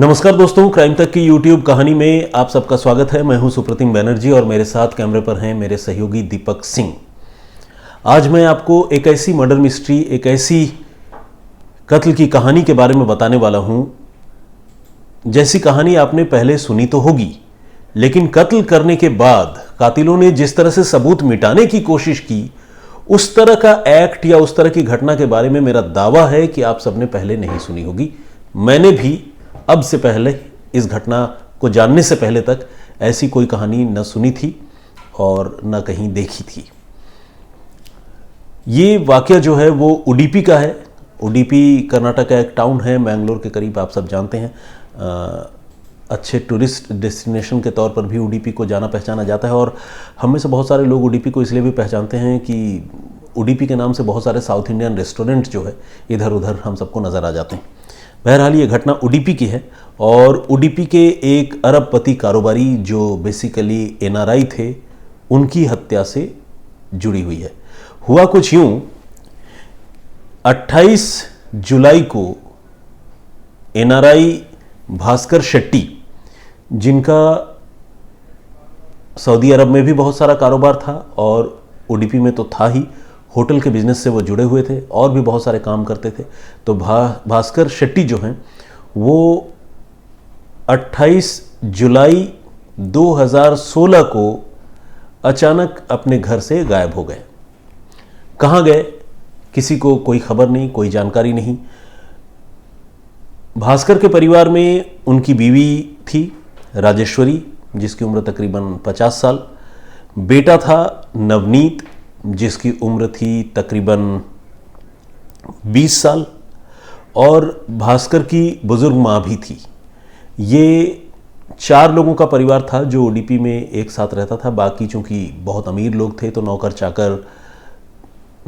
नमस्कार दोस्तों, क्राइम तक की यूट्यूब कहानी में आप सबका स्वागत है। मैं हूं सुप्रतिम बैनर्जी और मेरे साथ कैमरे पर हैं मेरे सहयोगी दीपक सिंह। आज मैं आपको एक ऐसी मर्डर मिस्ट्री, एक ऐसी कत्ल की कहानी के बारे में बताने वाला हूं जैसी कहानी आपने पहले सुनी तो होगी, लेकिन कत्ल करने के बाद कातिलों ने जिस तरह से सबूत मिटाने की कोशिश की, उस तरह का एक्ट या उस तरह की घटना के बारे में मेरा दावा है कि आप सबने पहले नहीं सुनी होगी। मैंने भी अब से पहले इस घटना को जानने से पहले तक ऐसी कोई कहानी न सुनी थी और न कहीं देखी थी। ये वाकया जो है वो उडुपी का है। उडुपी कर्नाटक का एक टाउन है, मैंगलोर के करीब, आप सब जानते हैं। अच्छे टूरिस्ट डेस्टिनेशन के तौर पर भी उडुपी को जाना पहचाना जाता है और हम में से बहुत सारे लोग उडुपी को इसलिए भी पहचानते हैं कि उडुपी के नाम से बहुत सारे साउथ इंडियन रेस्टोरेंट जो है इधर उधर हम सबको नज़र आ जाते हैं। बहरहाल ये घटना उडुपी की है और उडुपी के एक अरबपति कारोबारी जो बेसिकली एनआरआई थे, उनकी हत्या से जुड़ी हुई है। हुआ कुछ यूं, 28 जुलाई को एनआरआई भास्कर शेट्टी, जिनका सऊदी अरब में भी बहुत सारा कारोबार था और उडुपी में तो था ही, होटल के बिजनेस से वो जुड़े हुए थे और भी बहुत सारे काम करते थे। तो भास्कर शेट्टी जो हैं वो 28 जुलाई 2016 को अचानक अपने घर से गायब हो गए। कहाँ गए किसी को कोई खबर नहीं, कोई जानकारी नहीं। भास्कर के परिवार में उनकी बीवी थी राजेश्वरी, जिसकी उम्र तकरीबन 50 साल, बेटा था नवनीत, जिसकी उम्र थी तकरीबन 20 साल, और भास्कर की बुजुर्ग माँ भी थी। ये 4 लोगों का परिवार था जो उडुपी में एक साथ रहता था। बाकी चूंकि बहुत अमीर लोग थे तो नौकर चाकर,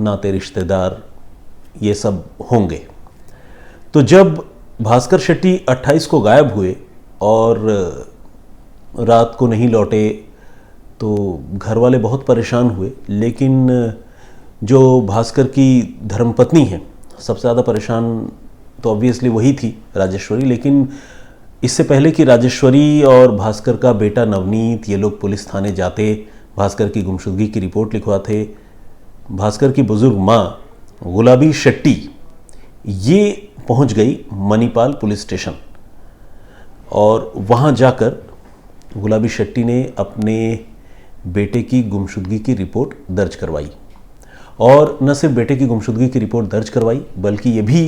नाते रिश्तेदार, ये सब होंगे। तो जब भास्कर शेट्टी 28 को गायब हुए और रात को नहीं लौटे तो घर वाले बहुत परेशान हुए। लेकिन जो भास्कर की धर्मपत्नी है, सबसे ज़्यादा परेशान तो ऑब्वियसली वही थी, राजेश्वरी। लेकिन इससे पहले कि राजेश्वरी और भास्कर का बेटा नवनीत ये लोग पुलिस थाने जाते, भास्कर की गुमशुदगी की रिपोर्ट लिखवाते, भास्कर की बुजुर्ग माँ गुलाबी शेट्टी ये पहुँच गई मणिपाल पुलिस स्टेशन और वहाँ जाकर गुलाबी शेट्टी ने अपने बेटे की गुमशुदगी की रिपोर्ट दर्ज करवाई। और न सिर्फ बेटे की गुमशुदगी की रिपोर्ट दर्ज करवाई, बल्कि ये भी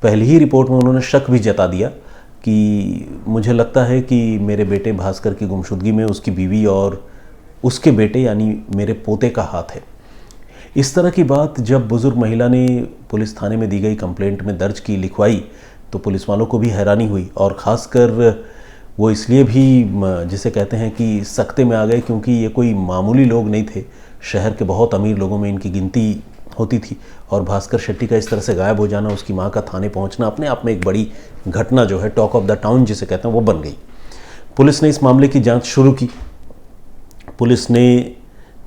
पहली ही रिपोर्ट में उन्होंने शक भी जता दिया कि मुझे लगता है कि मेरे बेटे भास्कर की गुमशुदगी में उसकी बीवी और उसके बेटे यानी मेरे पोते का हाथ है। इस तरह की बात जब बुजुर्ग महिला ने पुलिस थाने में दी गई कंप्लेंट में दर्ज की, लिखवाई, तो पुलिस वालों को भी हैरानी हुई। और ख़ासकर वो इसलिए भी, जिसे कहते हैं कि सख्ते में आ गए, क्योंकि ये कोई मामूली लोग नहीं थे। शहर के बहुत अमीर लोगों में इनकी गिनती होती थी और भास्कर शेट्टी का इस तरह से गायब हो जाना, उसकी मां का थाने पहुंचना अपने आप में एक बड़ी घटना जो है, टॉक ऑफ द टाउन जिसे कहते हैं, वो बन गई। पुलिस ने इस मामले की जांच शुरू की। पुलिस ने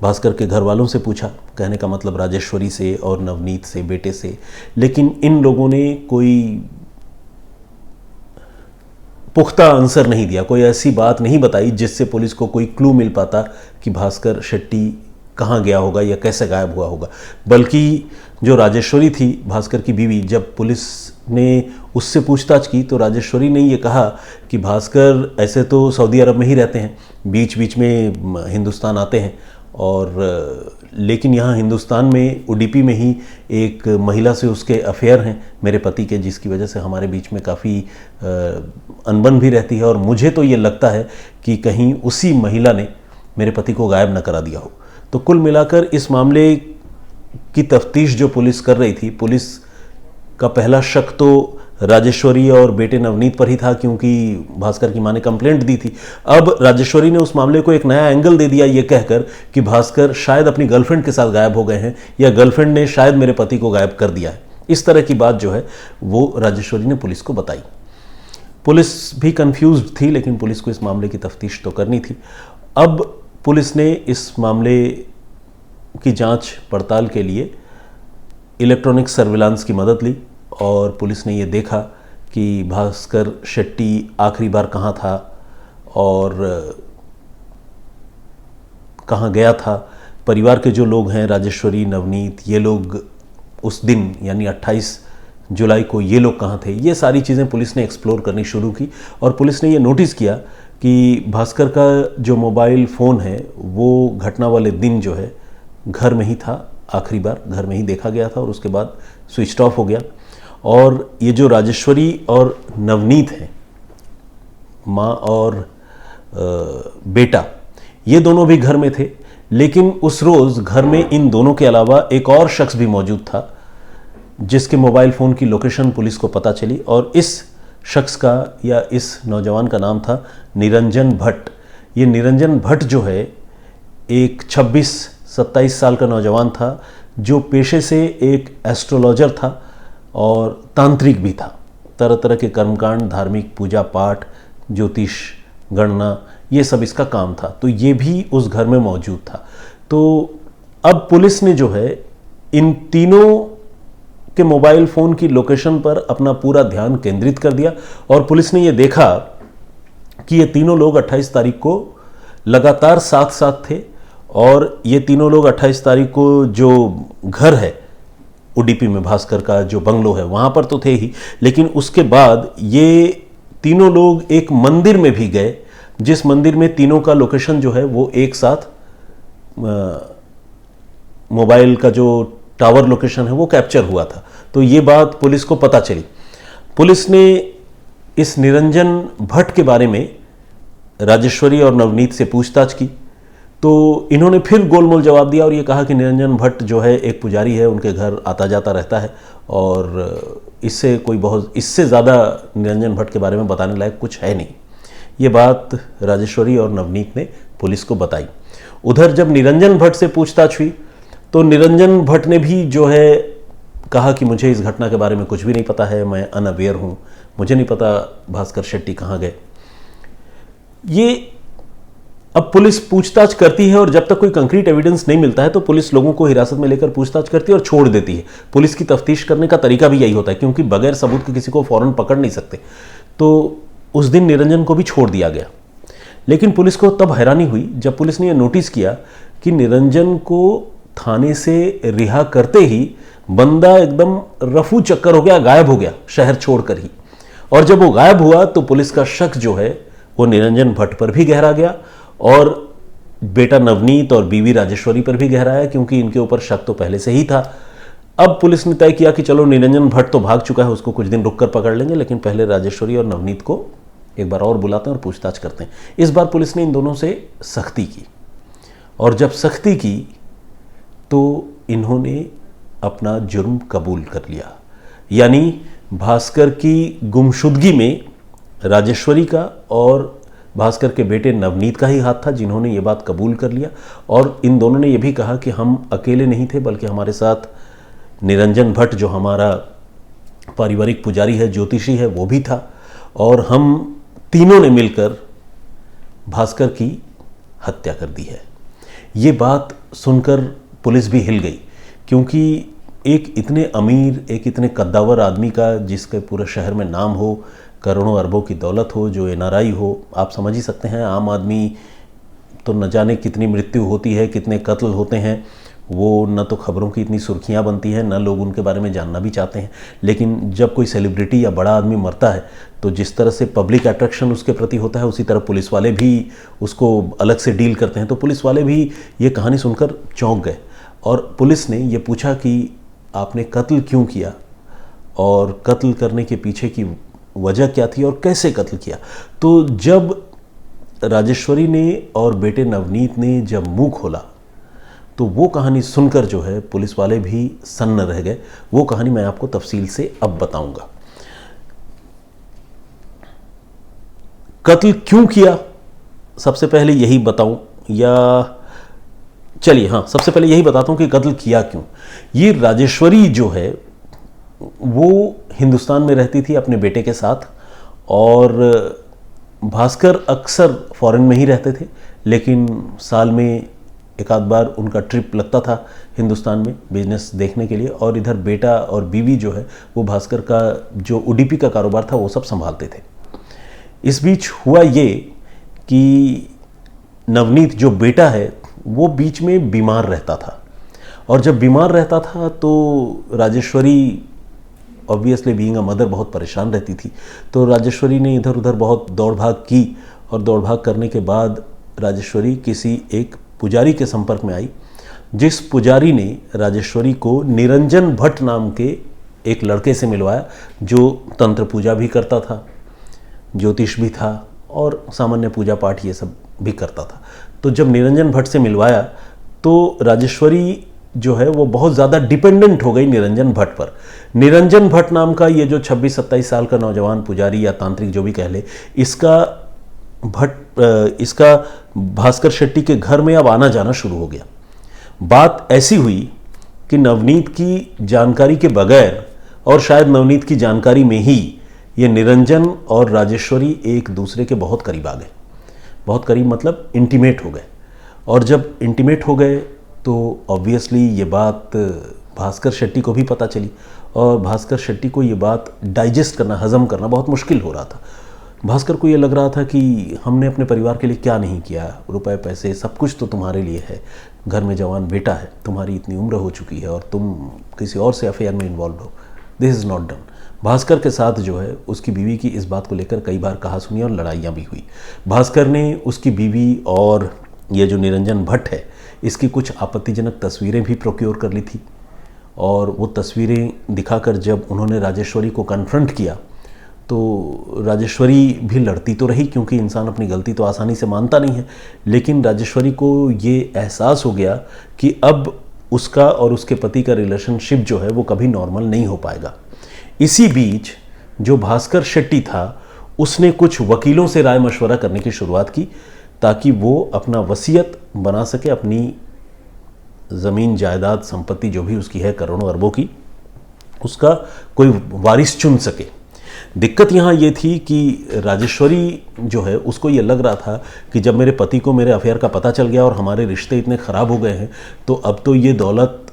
भास्कर के घर वालों से पूछा, कहने का मतलब राजेश्वरी से और नवनीत से, बेटे से, लेकिन इन लोगों ने कोई पुख्ता आंसर नहीं दिया, कोई ऐसी बात नहीं बताई जिससे पुलिस को कोई क्लू मिल पाता कि भास्कर शेट्टी कहाँ गया होगा या कैसे गायब हुआ होगा। बल्कि जो राजेश्वरी थी, भास्कर की बीवी, जब पुलिस ने उससे पूछताछ की तो राजेश्वरी ने ये कहा कि भास्कर ऐसे तो सऊदी अरब में ही रहते हैं, बीच बीच में हिंदुस्तान आते हैं, और लेकिन यहाँ हिंदुस्तान में उडुपी में ही एक महिला से उसके अफेयर हैं मेरे पति के, जिसकी वजह से हमारे बीच में काफ़ी अनबन भी रहती है। और मुझे तो ये लगता है कि कहीं उसी महिला ने मेरे पति को गायब न करा दिया हो। तो कुल मिलाकर इस मामले की तफ्तीश जो पुलिस कर रही थी, पुलिस का पहला शक तो राजेश्वरी और बेटे नवनीत पर ही था, क्योंकि भास्कर की मां ने कंप्लेंट दी थी। अब राजेश्वरी ने उस मामले को एक नया एंगल दे दिया, ये कहकर कि भास्कर शायद अपनी गर्लफ्रेंड के साथ गायब हो गए हैं या गर्लफ्रेंड ने शायद मेरे पति को गायब कर दिया है। इस तरह की बात जो है वो राजेश्वरी ने पुलिस को बताई। पुलिस भी कंफ्यूज थी, लेकिन पुलिस को इस मामले की तफ्तीश तो करनी थी। अब पुलिस ने इस मामले की जांच पड़ताल के लिए इलेक्ट्रॉनिक सर्विलांस की मदद ली और पुलिस ने ये देखा कि भास्कर शेट्टी आखिरी बार कहाँ था और कहाँ गया था। परिवार के जो लोग हैं, राजेश्वरी, नवनीत, ये लोग उस दिन यानी 28 जुलाई को ये लोग कहाँ थे, ये सारी चीज़ें पुलिस ने एक्सप्लोर करनी शुरू की। और पुलिस ने ये नोटिस किया कि भास्कर का जो मोबाइल फ़ोन है वो घटना वाले दिन जो है घर में ही था, आखिरी बार घर में ही देखा गया था और उसके बाद स्विच ऑफ हो गया। और ये जो राजेश्वरी और नवनीत हैं, माँ और बेटा, ये दोनों भी घर में थे, लेकिन उस रोज़ घर में इन दोनों के अलावा एक और शख्स भी मौजूद था जिसके मोबाइल फ़ोन की लोकेशन पुलिस को पता चली। और इस शख्स का या इस नौजवान का नाम था निरंजन भट्ट। ये निरंजन भट्ट जो है एक 26-27 साल का नौजवान था जो पेशे से एक एस्ट्रोलॉजर था और तांत्रिक भी था। तरह तरह के कर्मकांड, धार्मिक पूजा पाठ, ज्योतिष, गणना, ये सब इसका काम था। तो ये भी उस घर में मौजूद था। तो अब पुलिस ने जो है इन तीनों के मोबाइल फ़ोन की लोकेशन पर अपना पूरा ध्यान केंद्रित कर दिया और पुलिस ने ये देखा कि ये तीनों लोग 28 तारीख को लगातार साथ साथ थे। और ये तीनों लोग 28 तारीख को जो घर है उडुपी में, भास्कर का जो बंगलो है, वहाँ पर तो थे ही, लेकिन उसके बाद ये तीनों लोग एक मंदिर में भी गए, जिस मंदिर में तीनों का लोकेशन जो है वो एक साथ मोबाइल का जो टावर लोकेशन है वो कैप्चर हुआ था। तो ये बात पुलिस को पता चली। पुलिस ने इस निरंजन भट्ट के बारे में राजेश्वरी और नवनीत से पूछताछ की तो इन्होंने फिर गोलमोल जवाब दिया और ये कहा कि निरंजन भट्ट जो है एक पुजारी है, उनके घर आता जाता रहता है और इससे ज़्यादा निरंजन भट्ट के बारे में बताने लायक कुछ है नहीं। ये बात राजेश्वरी और नवनीत ने पुलिस को बताई। उधर जब निरंजन भट्ट से पूछताछ हुई तो निरंजन भट्ट ने भी जो है कहा कि मुझे इस घटना के बारे में कुछ भी नहीं पता है, मैं अनअवेयर हूँ, मुझे नहीं पता भास्कर शेट्टी कहाँ गए। ये अब पुलिस पूछताछ करती है और जब तक कोई कंक्रीट एविडेंस नहीं मिलता है तो पुलिस लोगों को हिरासत में लेकर पूछताछ करती है और छोड़ देती है। पुलिस की तफ्तीश करने का तरीका भी यही होता है, क्योंकि बगैर सबूत के किसी को फौरन पकड़ नहीं सकते। तो उस दिन निरंजन को भी छोड़ दिया गया। लेकिन पुलिस को तब हैरानी हुई जब पुलिस ने यह नोटिस किया कि निरंजन को थाने से रिहा करते ही बंदा एकदम रफू चक्कर हो गया, गायब हो गया शहर छोड़कर ही। और जब वो गायब हुआ तो पुलिस का शक जो है वो निरंजन भट्ट पर भी गहरा गया और बेटा नवनीत और बीवी राजेश्वरी पर भी गहराया, क्योंकि इनके ऊपर शक तो पहले से ही था। अब पुलिस ने तय किया कि चलो निरंजन भट्ट तो भाग चुका है, उसको कुछ दिन रुककर पकड़ लेंगे, लेकिन पहले राजेश्वरी और नवनीत को एक बार और बुलाते हैं और पूछताछ करते हैं। इस बार पुलिस ने इन दोनों से सख्ती की और जब सख्ती की तो इन्होंने अपना जुर्म कबूल कर लिया। यानी भास्कर की गुमशुदगी में राजेश्वरी का और भास्कर के बेटे नवनीत का ही हाथ था, जिन्होंने ये बात कबूल कर लिया। और इन दोनों ने ये भी कहा कि हम अकेले नहीं थे, बल्कि हमारे साथ निरंजन भट्ट जो हमारा पारिवारिक पुजारी है, ज्योतिषी है, वो भी था। और हम तीनों ने मिलकर भास्कर की हत्या कर दी है। ये बात सुनकर पुलिस भी हिल गई, क्योंकि एक इतने अमीर, एक इतने कद्दावर आदमी का, जिसके पूरे शहर में नाम हो, करोड़ों अरबों की दौलत हो, जो एनआरआई हो, आप समझ ही सकते हैं आम आदमी तो न जाने कितनी मृत्यु होती है, कितने कत्ल होते हैं, वो न तो खबरों की इतनी सुर्खियां बनती हैं, न लोग उनके बारे में जानना भी चाहते हैं। लेकिन जब कोई सेलिब्रिटी या बड़ा आदमी मरता है तो जिस तरह से पब्लिक अट्रैक्शन उसके प्रति होता है, उसी तरह पुलिस वाले भी उसको अलग से डील करते हैं। तो पुलिस वाले भी ये कहानी सुनकर चौंक गए और पुलिस ने ये पूछा कि आपने कत्ल क्यों किया और कत्ल करने के पीछे की वजह क्या थी और कैसे कत्ल किया। तो जब राजेश्वरी ने और बेटे नवनीत ने जब मुंह खोला तो वो कहानी सुनकर जो है पुलिस वाले भी सन्न रह गए। वो कहानी मैं आपको तफसील से अब बताऊंगा। कत्ल क्यों किया सबसे पहले यही बताऊं, या चलिए हाँ, सबसे पहले यही बताता हूं कि कत्ल किया क्यों। ये राजेश्वरी जो है वो हिंदुस्तान में रहती थी अपने बेटे के साथ और भास्कर अक्सर फॉरेन में ही रहते थे, लेकिन साल में एक आध बार उनका ट्रिप लगता था हिंदुस्तान में बिजनेस देखने के लिए, और इधर बेटा और बीवी जो है वो भास्कर का जो उडीपी का कारोबार था वो सब संभालते थे। इस बीच हुआ ये कि नवनीत जो बेटा है वो बीच में बीमार रहता था, और जब बीमार रहता था तो Rajeshwari obviously being a mother बहुत परेशान रहती थी। तो राजेश्वरी ने इधर उधर बहुत दौड़ भाग की, और दौड़ भाग करने के बाद राजेश्वरी किसी एक पुजारी के संपर्क में आई, जिस पुजारी ने राजेश्वरी को निरंजन भट्ट नाम के एक लड़के से मिलवाया जो तंत्र पूजा भी करता था, ज्योतिष भी था और सामान्य पूजा पाठ ये सब भी करता था। तो जब निरंजन भट्ट से मिलवाया तो राजेश्वरी जो है वो बहुत ज़्यादा डिपेंडेंट हो गई निरंजन भट्ट पर। निरंजन भट्ट नाम का ये जो 26-27 साल का नौजवान पुजारी या तांत्रिक जो भी कह ले, इसका भास्कर शेट्टी के घर में अब आना जाना शुरू हो गया। बात ऐसी हुई कि नवनीत की जानकारी के बगैर, और शायद नवनीत की जानकारी में ही, ये निरंजन और राजेश्वरी एक दूसरे के बहुत करीब आ गए। बहुत करीब मतलब इंटीमेट हो गए, और जब इंटीमेट हो गए तो ऑब्वियसली ये बात भास्कर शेट्टी को भी पता चली, और भास्कर शेट्टी को ये बात डाइजेस्ट करना, हजम करना बहुत मुश्किल हो रहा था। भास्कर को ये लग रहा था कि हमने अपने परिवार के लिए क्या नहीं किया, रुपए पैसे सब कुछ तो तुम्हारे लिए है, घर में जवान बेटा है, तुम्हारी इतनी उम्र हो चुकी है और तुम किसी और से अफेयर में इन्वॉल्व हो, this is not done. Bhaskar के साथ जो है उसकी बीवी की इस बात को लेकर कई बार कहा सुनी और लड़ाइयाँ भी हुई। भास्कर ने उसकी बीवी और ये जो निरंजन भट्ट है इसकी कुछ आपत्तिजनक तस्वीरें भी प्रोक्योर कर ली थी, और वो तस्वीरें दिखाकर जब उन्होंने राजेश्वरी को कन्फ्रंट किया तो राजेश्वरी भी लड़ती तो रही, क्योंकि इंसान अपनी गलती तो आसानी से मानता नहीं है, लेकिन राजेश्वरी को ये एहसास हो गया कि अब उसका और उसके पति का रिलेशनशिप जो है वो कभी नॉर्मल नहीं हो पाएगा। इसी बीच जो भास्कर शेट्टी था उसने कुछ वकीलों से राय मशवरा करने की शुरुआत की ताकि वो अपना वसीयत बना सके, अपनी ज़मीन जायदाद संपत्ति जो भी उसकी है करोड़ों अरबों की, उसका कोई वारिस चुन सके। दिक्कत यहाँ ये थी कि राजेश्वरी जो है उसको ये लग रहा था कि जब मेरे पति को मेरे अफेयर का पता चल गया और हमारे रिश्ते इतने ख़राब हो गए हैं तो अब तो ये दौलत,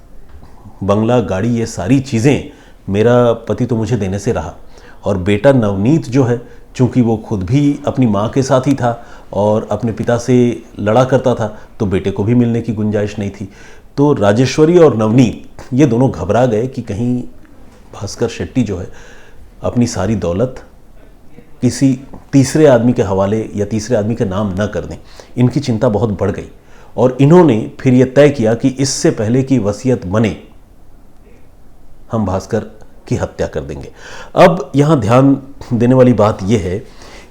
बंगला, गाड़ी, ये सारी चीज़ें मेरा पति तो मुझे देने से रहा, और बेटा नवनीत जो है चूँकि वो खुद भी अपनी माँ के साथ ही था और अपने पिता से लड़ा करता था तो बेटे को भी मिलने की गुंजाइश नहीं थी। तो राजेश्वरी और नवनीत ये दोनों घबरा गए कि कहीं भास्कर शेट्टी जो है अपनी सारी दौलत किसी तीसरे आदमी के हवाले या तीसरे आदमी के नाम न कर दें। इनकी चिंता बहुत बढ़ गई और इन्होंने फिर यह तय किया कि इससे पहले कि वसीयत बने हम भास्कर की हत्या कर देंगे। अब यहाँ ध्यान देने वाली बात यह है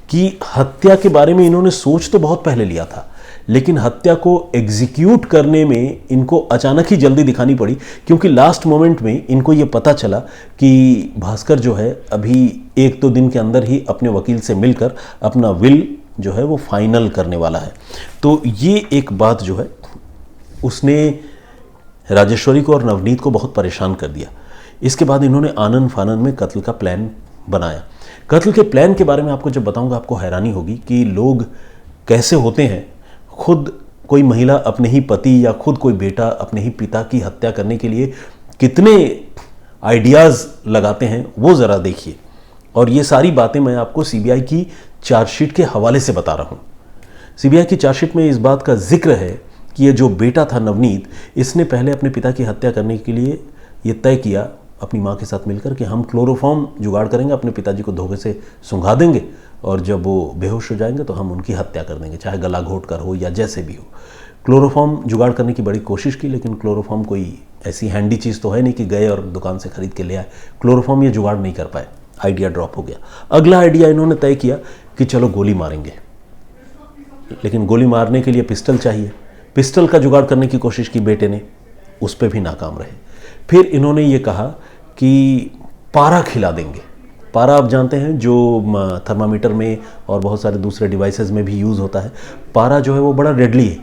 कि हत्या के बारे में इन्होंने सोच तो बहुत पहले लिया था, लेकिन हत्या को एग्जीक्यूट करने में इनको अचानक ही जल्दी दिखानी पड़ी, क्योंकि लास्ट मोमेंट में इनको ये पता चला कि भास्कर जो है अभी 1-2 दिन के अंदर ही अपने वकील से मिलकर अपना विल जो है वो फाइनल करने वाला है। तो ये एक बात जो है उसने राजेश्वरी को और नवनीत को बहुत परेशान कर दिया। इसके बाद इन्होंने आनन फानन में कत्ल का प्लान बनाया। कत्ल के प्लान के बारे में आपको जब बताऊंगा आपको हैरानी होगी कि लोग कैसे होते हैं, खुद कोई महिला अपने ही पति या खुद कोई बेटा अपने ही पिता की हत्या करने के लिए कितने आइडियाज़ लगाते हैं वो ज़रा देखिए। और ये सारी बातें मैं आपको सीबीआई की चार्जशीट के हवाले से बता रहा हूँ। सीबीआई की चार्जशीट में इस बात का जिक्र है कि ये जो बेटा था नवनीत, इसने पहले अपने पिता की हत्या करने के लिए ये तय किया अपनी माँ के साथ मिलकर कि हम क्लोरोफॉर्म जुगाड़ करेंगे, अपने पिताजी को धोखे से सुंघा देंगे और जब वो बेहोश हो जाएंगे तो हम उनकी हत्या कर देंगे, चाहे गला घोट कर हो या जैसे भी हो। क्लोरोफॉर्म जुगाड़ करने की बड़ी कोशिश की, लेकिन क्लोरोफॉर्म कोई ऐसी हैंडी चीज़ तो है नहीं कि गए और दुकान से खरीद के ले आए। क्लोरोफॉर्म ये जुगाड़ नहीं कर पाए, आइडिया ड्रॉप हो गया। अगला आइडिया इन्होंने तय किया कि चलो गोली मारेंगे, लेकिन गोली मारने के लिए पिस्टल चाहिए। पिस्टल का जुगाड़ करने की कोशिश की बेटे ने, उस पर भी नाकाम रहे। फिर इन्होंने ये कहा कि पारा खिला देंगे। पारा आप जानते हैं जो थर्मामीटर में और बहुत सारे दूसरे डिवाइसेस में भी यूज़ होता है। पारा जो है वो बड़ा डेडली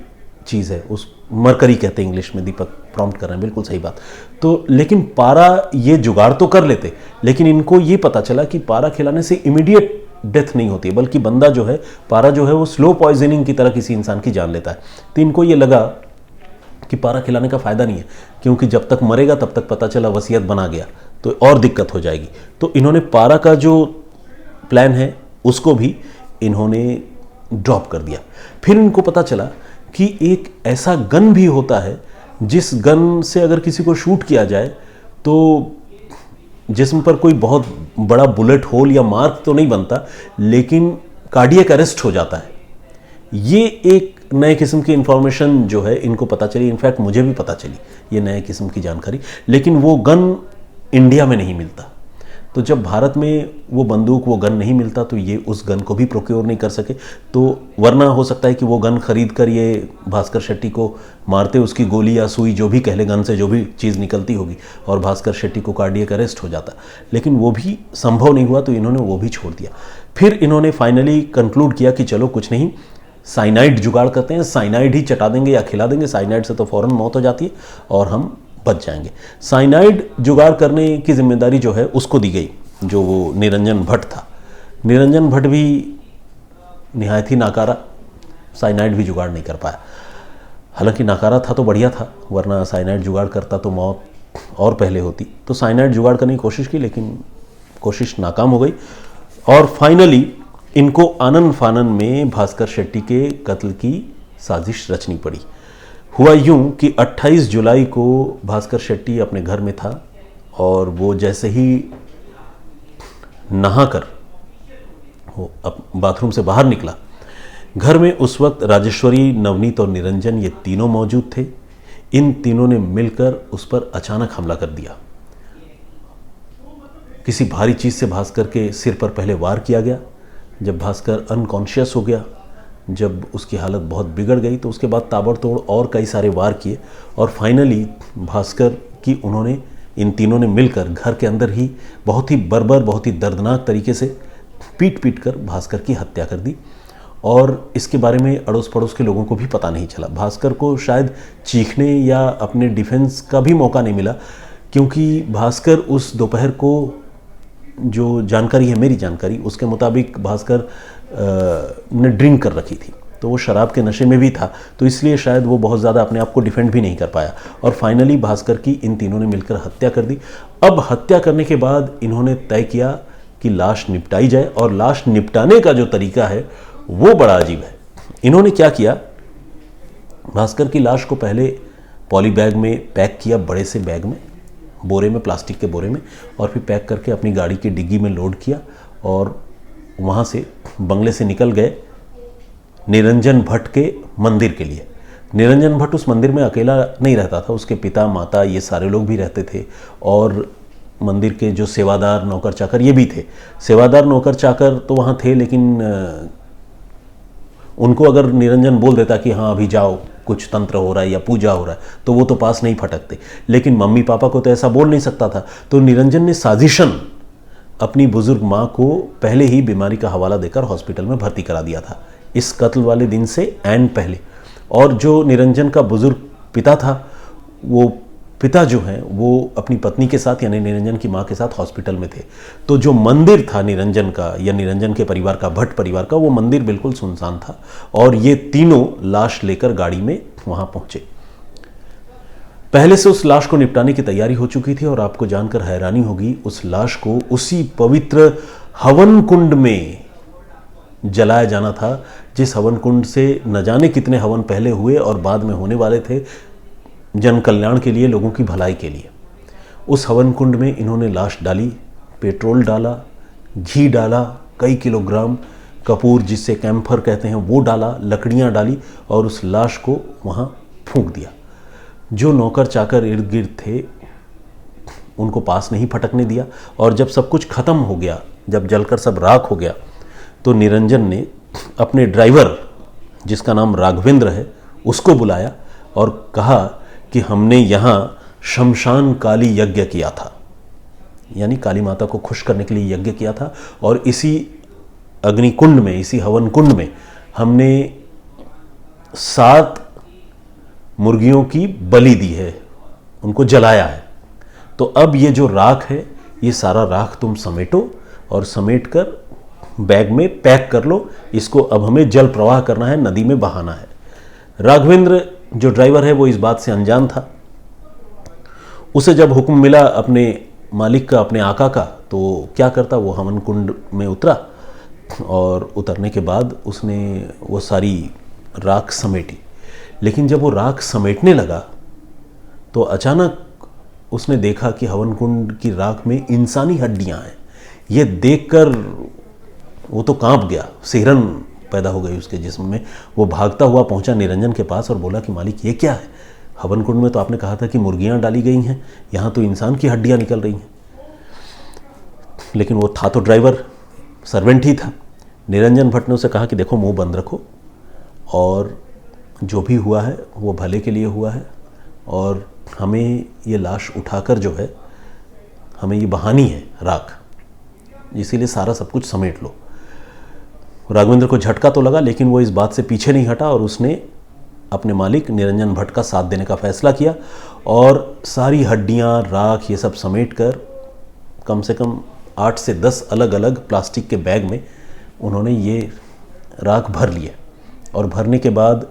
चीज़ है, उस मरकरी कहते हैं इंग्लिश में, दीपक प्रॉम्प्ट कर रहे हैं, बिल्कुल सही बात। तो लेकिन पारा ये जुगाड़ तो कर लेते, लेकिन इनको ये पता चला कि पारा खिलाने से इमीडिएट डेथ नहीं होती, बल्कि बंदा जो है, पारा जो है वो स्लो पॉइजनिंग की तरह किसी इंसान की जान लेता है। तो इनको ये लगा कि पारा खिलाने का फ़ायदा नहीं है, क्योंकि जब तक मरेगा तब तक पता चला वसीयत बना गया तो और दिक्कत हो जाएगी। तो इन्होंने पारा का जो प्लान है उसको भी इन्होंने ड्रॉप कर दिया। फिर इनको पता चला कि एक ऐसा गन भी होता है जिस गन से अगर किसी को शूट किया जाए तो जिस्म पर कोई बहुत बड़ा बुलेट होल या मार्क तो नहीं बनता, लेकिन कार्डियक अरेस्ट हो जाता है। ये एक नए किस्म की इंफॉर्मेशन जो है इनको पता चली, इनफैक्ट मुझे भी पता चली ये नए किस्म की जानकारी, लेकिन वो गन इंडिया में नहीं मिलता। तो जब भारत में वो बंदूक वो गन नहीं मिलता तो ये उस गन को भी प्रोक्योर नहीं कर सके। तो वरना हो सकता है कि वो गन खरीद कर ये भास्कर शेट्टी को मारते, उसकी गोली या सुई जो भी कह ले, गन से जो भी चीज़ निकलती होगी, और भास्कर शेट्टी को कार्डियक अरेस्ट हो जाता। लेकिन वो भी संभव नहीं हुआ तो इन्होंने वो भी छोड़ दिया। फिर इन्होंने फाइनली कंक्लूड किया कि चलो कुछ नहीं, साइनाइड जुगाड़ करते हैं, साइनाइड ही चटा देंगे या खिला देंगे, साइनाइड से तो फ़ौरन मौत हो जाती है और हम बच जाएंगे। साइनाइड जुगाड़ करने की जिम्मेदारी जो है उसको दी गई, जो वो निरंजन भट्ट था। निरंजन भट्ट भी निहायत ही नाकारा, साइनाइड भी जुगाड़ नहीं कर पाया। हालांकि नाकारा था तो बढ़िया था, वरना साइनाइड जुगाड़ करता तो मौत और पहले होती। तो साइनाइड जुगाड़ करने की कोशिश की, लेकिन कोशिश नाकाम हो गई और फाइनली इनको आनन फानन में भास्कर शेट्टी के कत्ल की साजिश रचनी पड़ी। हुआ यूं कि 28 जुलाई को भास्कर शेट्टी अपने घर में था और वो जैसे ही नहाकर वो बाथरूम से बाहर निकला, घर में उस वक्त राजेश्वरी, नवनीत और निरंजन ये तीनों मौजूद थे। इन तीनों ने मिलकर उस पर अचानक हमला कर दिया। किसी भारी चीज़ से भास्कर के सिर पर पहले वार किया गया। जब भास्कर अनकॉन्शियस हो गया, जब उसकी हालत बहुत बिगड़ गई, तो उसके बाद ताबड़तोड़ और कई सारे वार किए और फाइनली भास्कर की उन्होंने, इन तीनों ने मिलकर घर के अंदर ही बहुत ही बर्बर, बहुत ही दर्दनाक तरीके से पीट पीट कर भास्कर की हत्या कर दी। और इसके बारे में अड़ोस पड़ोस के लोगों को भी पता नहीं चला। भास्कर को शायद चीखने या अपने डिफेंस का भी मौका नहीं मिला, क्योंकि भास्कर उस दोपहर को, जो जानकारी है मेरी जानकारी, उसके मुताबिक भास्कर ने ड्रिंक कर रखी थी, तो वो शराब के नशे में भी था, तो इसलिए शायद वो बहुत ज़्यादा अपने आप को डिफेंड भी नहीं कर पाया और फाइनली भास्कर की इन तीनों ने मिलकर हत्या कर दी। अब हत्या करने के बाद इन्होंने तय किया कि लाश निपटाई जाए, और लाश निपटाने का जो तरीका है वो बड़ा अजीब है। इन्होंने क्या किया, भास्कर की लाश को पहले पॉली बैग में पैक किया, बड़े से बैग में, बोरे में, प्लास्टिक के बोरे में, और फिर पैक करके अपनी गाड़ी की डिग्गी में लोड किया और वहाँ से बंगले से निकल गए निरंजन भट्ट के मंदिर के लिए। निरंजन भट्ट उस मंदिर में अकेला नहीं रहता था, उसके पिता, माता, ये सारे लोग भी रहते थे और मंदिर के जो सेवादार, नौकर चाकर ये भी थे। सेवादार, नौकर चाकर तो वहाँ थे, लेकिन उनको अगर निरंजन बोल देता कि हाँ अभी जाओ, कुछ तंत्र हो रहा है या पूजा हो रहा है, तो वो तो पास नहीं फटकते। लेकिन मम्मी पापा को तो ऐसा बोल नहीं सकता था, तो निरंजन ने साजिशन अपनी बुजुर्ग माँ को पहले ही बीमारी का हवाला देकर हॉस्पिटल में भर्ती करा दिया था, इस कत्ल वाले दिन से एंड पहले। और जो निरंजन का बुजुर्ग पिता था, वो पिता जो हैं वो अपनी पत्नी के साथ, यानी निरंजन की माँ के साथ हॉस्पिटल में थे। तो जो मंदिर था निरंजन का या निरंजन के परिवार का, भट्ट परिवार का, वो मंदिर बिल्कुल सुनसान था और ये तीनों लाश लेकर गाड़ी में वहाँ पहुँचे। पहले से उस लाश को निपटाने की तैयारी हो चुकी थी और आपको जानकर हैरानी होगी, उस लाश को उसी पवित्र हवन कुंड में जलाया जाना था, जिस हवन कुंड से न जाने कितने हवन पहले हुए और बाद में होने वाले थे, जन कल्याण के लिए, लोगों की भलाई के लिए। उस हवन कुंड में इन्होंने लाश डाली, पेट्रोल डाला, घी डाला, कई किलोग्राम कपूर, जिससे कैम्फर कहते हैं, वो डाला, लकड़ियाँ डाली और उस लाश को वहाँ फूंक दिया। जो नौकर चाकर इर्द गिर्द थे उनको पास नहीं फटकने दिया और जब सब कुछ खत्म हो गया, जब जलकर सब राख हो गया, तो निरंजन ने अपने ड्राइवर, जिसका नाम राघवेंद्र है, उसको बुलाया और कहा कि हमने यहाँ शमशान काली यज्ञ किया था, यानी काली माता को खुश करने के लिए यज्ञ किया था और इसी अग्निकुंड में, इसी हवन कुंड में हमने 7 मुर्गियों की बलि दी है, उनको जलाया है। तो अब ये जो राख है, ये सारा राख तुम समेटो और समेट कर बैग में पैक कर लो, इसको अब हमें जल प्रवाह करना है, नदी में बहाना है। राघवेंद्र जो ड्राइवर है वो इस बात से अनजान था। उसे जब हुक्म मिला अपने मालिक का, अपने आका का, तो क्या करता, वो हवन कुंड में उतरा और उतरने के बाद उसने वो सारी राख समेटी। लेकिन जब वो राख समेटने लगा तो अचानक उसने देखा कि हवन कुंड की राख में इंसानी हड्डियां हैं। ये देखकर वो तो कांप गया, सिहरन पैदा हो गई उसके जिस्म में। वो भागता हुआ पहुंचा निरंजन के पास और बोला कि मालिक ये क्या है, हवन कुंड में तो आपने कहा था कि मुर्गियां डाली गई हैं, यहाँ तो इंसान की हड्डियां निकल रही हैं। लेकिन वो था तो ड्राइवर, सर्वेंट ही था। निरंजन भट्ट ने उसे कहा कि देखो मुंह बंद रखो, और जो भी हुआ है वो भले के लिए हुआ है, और हमें ये लाश उठाकर जो है हमें ये बहानी है राख, इसीलिए सारा सब कुछ समेट लो। राघवेंद्र को झटका तो लगा, लेकिन वो इस बात से पीछे नहीं हटा और उसने अपने मालिक निरंजन भट्ट का साथ देने का फैसला किया और सारी हड्डियां, राख, ये सब समेट कर कम से कम 8 से 10 अलग अलग प्लास्टिक के बैग में उन्होंने ये राख भर लिया। और भरने के बाद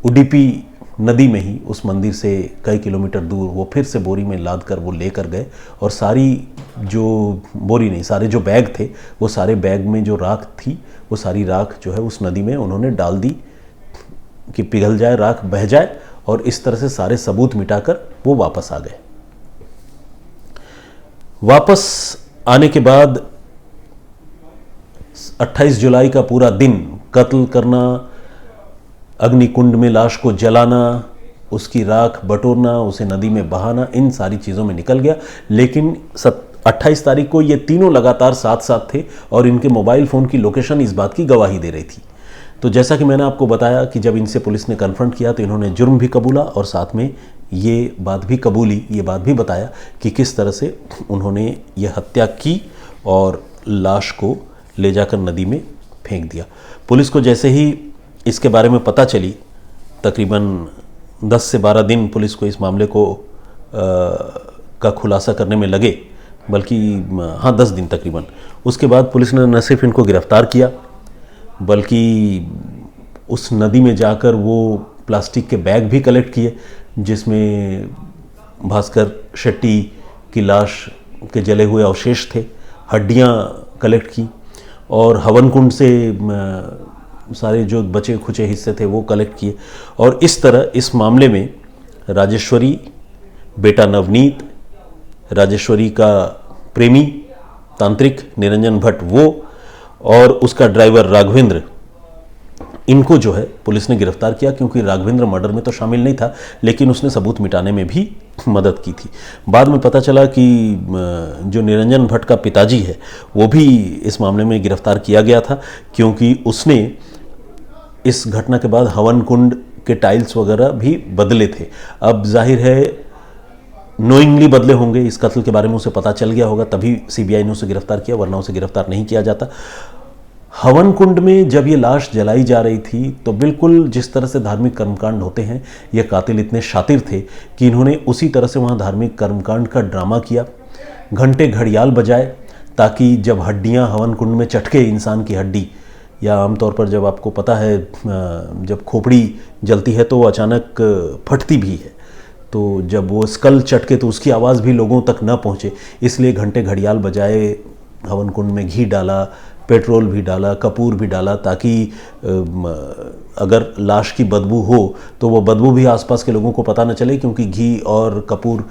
उडुपी नदी में ही उस मंदिर से कई किलोमीटर दूर वो फिर से बोरी में लाद कर वो लेकर गए, और सारी जो बोरी नहीं, सारे जो बैग थे, वो सारे बैग में जो राख थी, वो सारी राख जो है उस नदी में उन्होंने डाल दी कि पिघल जाए, राख बह जाए, और इस तरह से सारे सबूत मिटाकर वो वापस आ गए। वापस आने के बाद 28 जुलाई का पूरा दिन कत्ल करना, अग्निकुंड में लाश को जलाना, उसकी राख बटोरना, उसे नदी में बहाना, इन सारी चीज़ों में निकल गया। लेकिन 28 तारीख को ये तीनों लगातार साथ साथ थे और इनके मोबाइल फ़ोन की लोकेशन इस बात की गवाही दे रही थी। तो जैसा कि मैंने आपको बताया कि जब इनसे पुलिस ने कन्फ्रंट किया तो इन्होंने जुर्म भी कबूला और साथ में ये बात भी कबूली, ये बात भी बताया कि किस तरह से उन्होंने ये हत्या की और लाश को ले जाकर नदी में फेंक दिया। पुलिस को जैसे ही इसके बारे में पता चली, तकरीबन 10 से 12 दिन पुलिस को इस मामले को का खुलासा करने में लगे, बल्कि हाँ 10 दिन तकरीबन। उसके बाद पुलिस ने न सिर्फ इनको गिरफ्तार किया, बल्कि उस नदी में जाकर वो प्लास्टिक के बैग भी कलेक्ट किए जिसमें भास्कर शेट्टी की लाश के जले हुए अवशेष थे, हड्डियां कलेक्ट की, और हवन कुंड से सारे जो बचे खुचे हिस्से थे वो कलेक्ट किए। और इस तरह इस मामले में राजेश्वरी, बेटा नवनीत, राजेश्वरी का प्रेमी तांत्रिक निरंजन भट्ट वो, और उसका ड्राइवर राघवेंद्र, इनको जो है पुलिस ने गिरफ्तार किया, क्योंकि राघवेंद्र मर्डर में तो शामिल नहीं था लेकिन उसने सबूत मिटाने में भी मदद की थी। बाद में पता चला कि जो निरंजन भट्ट का पिताजी है वो भी इस मामले में गिरफ्तार किया गया था, क्योंकि उसने इस घटना के बाद हवन कुंड के टाइल्स वगैरह भी बदले थे। अब जाहिर है नोइंगली बदले होंगे, इस कत्ल के बारे में उसे पता चल गया होगा, तभी सीबीआई ने उसे गिरफ्तार किया, वरना उसे गिरफ्तार नहीं किया जाता। हवन कुंड में जब ये लाश जलाई जा रही थी तो बिल्कुल जिस तरह से धार्मिक कर्मकांड होते हैं, ये कातिल इतने शातिर थे कि इन्होंने उसी तरह से वहाँ धार्मिक कर्मकांड का ड्रामा किया। घंटे घड़ियाल बजाए ताकि जब हड्डियाँ हवन कुंड में चटके इंसान की हड्डी, या आमतौर पर जब आपको पता है जब खोपड़ी जलती है तो वो अचानक फटती भी है, तो जब वो स्कल चटके तो उसकी आवाज़ भी लोगों तक न पहुँचे, इसलिए घंटे घड़ियाल बजाए, हवन कुंड में घी डाला, पेट्रोल भी डाला, कपूर भी डाला, ताकि अगर लाश की बदबू हो तो वो बदबू भी आसपास के लोगों को पता न चले, क्योंकि घी और कपूर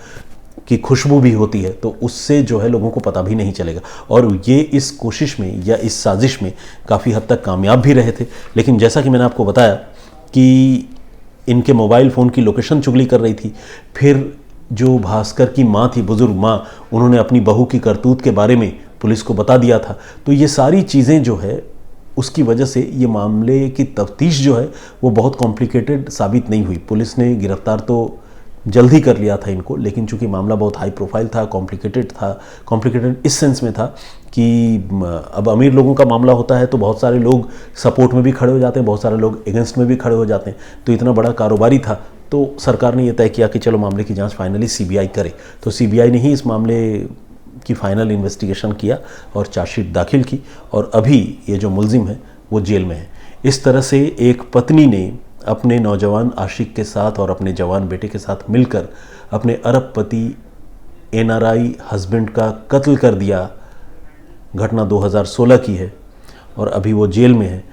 की खुशबू भी होती है, तो उससे जो है लोगों को पता भी नहीं चलेगा। और ये इस कोशिश में या इस साजिश में काफ़ी हद तक कामयाब भी रहे थे। लेकिन जैसा कि मैंने आपको बताया कि इनके मोबाइल फ़ोन की लोकेशन चुगली कर रही थी, फिर जो भास्कर की माँ थी, बुज़ुर्ग माँ, उन्होंने अपनी बहू की करतूत के बारे में पुलिस को बता दिया था। तो ये सारी चीज़ें जो है उसकी वजह से ये मामले की तफ्तीश जो है वो बहुत कॉम्प्लिकेटेड साबित नहीं हुई। पुलिस ने गिरफ्तार तो जल्द ही कर लिया था इनको, लेकिन चूंकि मामला बहुत हाई प्रोफाइल था, कॉम्प्लिकेटेड इस सेंस में था कि अब अमीर लोगों का मामला होता है तो बहुत सारे लोग सपोर्ट में भी खड़े हो जाते हैं, बहुत सारे लोग अगेंस्ट में भी खड़े हो जाते हैं। तो इतना बड़ा कारोबारी था, तो सरकार ने यह तय किया कि चलो मामले की जाँच फाइनली सीबीआई करे। तो सीबीआई ने ही इस मामले की फाइनल इन्वेस्टिगेशन किया और चार्जशीट दाखिल की, और अभी ये जो मुलजिम है वो जेल में है। इस तरह से एक पत्नी ने अपने नौजवान आशिक के साथ और अपने जवान बेटे के साथ मिलकर अपने अरबपति NRI हस्बैंड का कत्ल कर दिया। घटना 2016 की है और अभी वो जेल में है।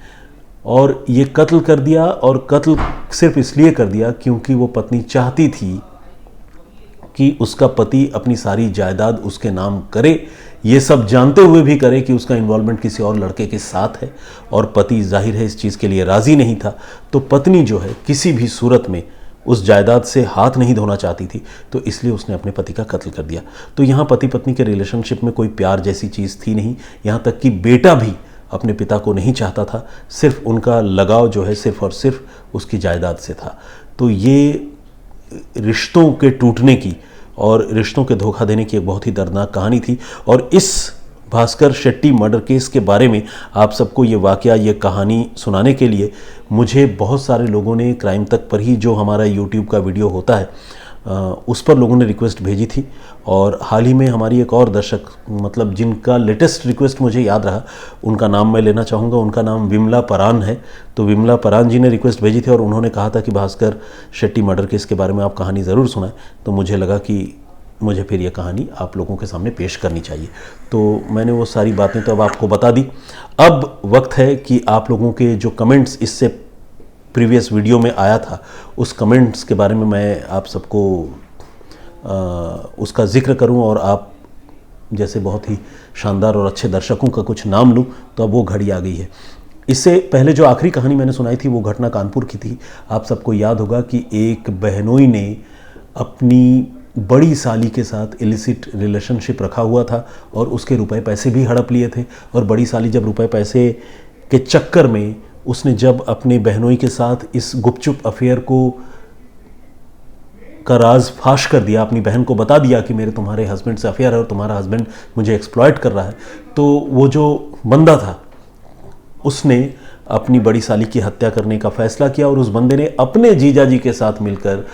और ये कत्ल कर दिया, और कत्ल सिर्फ इसलिए कर दिया क्योंकि वो पत्नी चाहती थी कि उसका पति अपनी सारी जायदाद उसके नाम करे, ये सब जानते हुए भी करे कि उसका इन्वॉल्वमेंट किसी और लड़के के साथ है, और पति जाहिर है इस चीज़ के लिए राज़ी नहीं था। तो पत्नी जो है किसी भी सूरत में उस जायदाद से हाथ नहीं धोना चाहती थी, तो इसलिए उसने अपने पति का कत्ल कर दिया। तो यहाँ पति पत्नी के रिलेशनशिप में कोई प्यार जैसी चीज़ थी नहीं, यहाँ तक कि बेटा भी अपने पिता को नहीं चाहता था, सिर्फ उनका लगाव जो है सिर्फ और सिर्फ उसकी जायदाद से था। तो ये रिश्तों के टूटने की और रिश्तों के धोखा देने की एक बहुत ही दर्दनाक कहानी थी। और इस भास्कर शेट्टी मर्डर केस के बारे में आप सबको ये वाकया, ये कहानी सुनाने के लिए मुझे बहुत सारे लोगों ने क्राइम तक पर ही जो हमारा यूट्यूब का वीडियो होता है उस पर लोगों ने रिक्वेस्ट भेजी थी। और हाल ही में हमारी एक और दर्शक, मतलब जिनका लेटेस्ट रिक्वेस्ट मुझे याद रहा, उनका नाम मैं लेना चाहूँगा। उनका नाम विमला परान है। तो विमला परान जी ने रिक्वेस्ट भेजी थी और उन्होंने कहा था कि भास्कर शेट्टी मर्डर केस के बारे में आप कहानी ज़रूर सुनाएं। तो मुझे लगा कि मुझे फिर ये कहानी आप लोगों के सामने पेश करनी चाहिए। तो मैंने वो सारी बातें तो अब आपको बता दी। अब वक्त है कि आप लोगों के जो कमेंट्स इससे प्रीवियस वीडियो में आया था, उस कमेंट्स के बारे में मैं आप सबको उसका जिक्र करूं, और आप जैसे बहुत ही शानदार और अच्छे दर्शकों का कुछ नाम लूं, तो अब वो घड़ी आ गई है। इससे पहले जो आखिरी कहानी मैंने सुनाई थी वो घटना कानपुर की थी। आप सबको याद होगा कि एक बहनोई ने अपनी बड़ी साली के साथ इलिसिट रिलेशनशिप रखा हुआ था और उसके रुपए पैसे भी हड़प लिए थे। और बड़ी साली जब रुपए पैसे के चक्कर में उसने जब अपने बहनोई के साथ इस गुपचुप अफेयर का राज फाश कर दिया, अपनी बहन को बता दिया कि मेरे तुम्हारे हस्बैंड से अफेयर है और तुम्हारा हस्बैंड मुझे एक्सप्लॉइट कर रहा है, तो वो जो बंदा था उसने अपनी बड़ी साली की हत्या करने का फैसला किया। और उस बंदे ने अपने जीजा जी के साथ मिलकर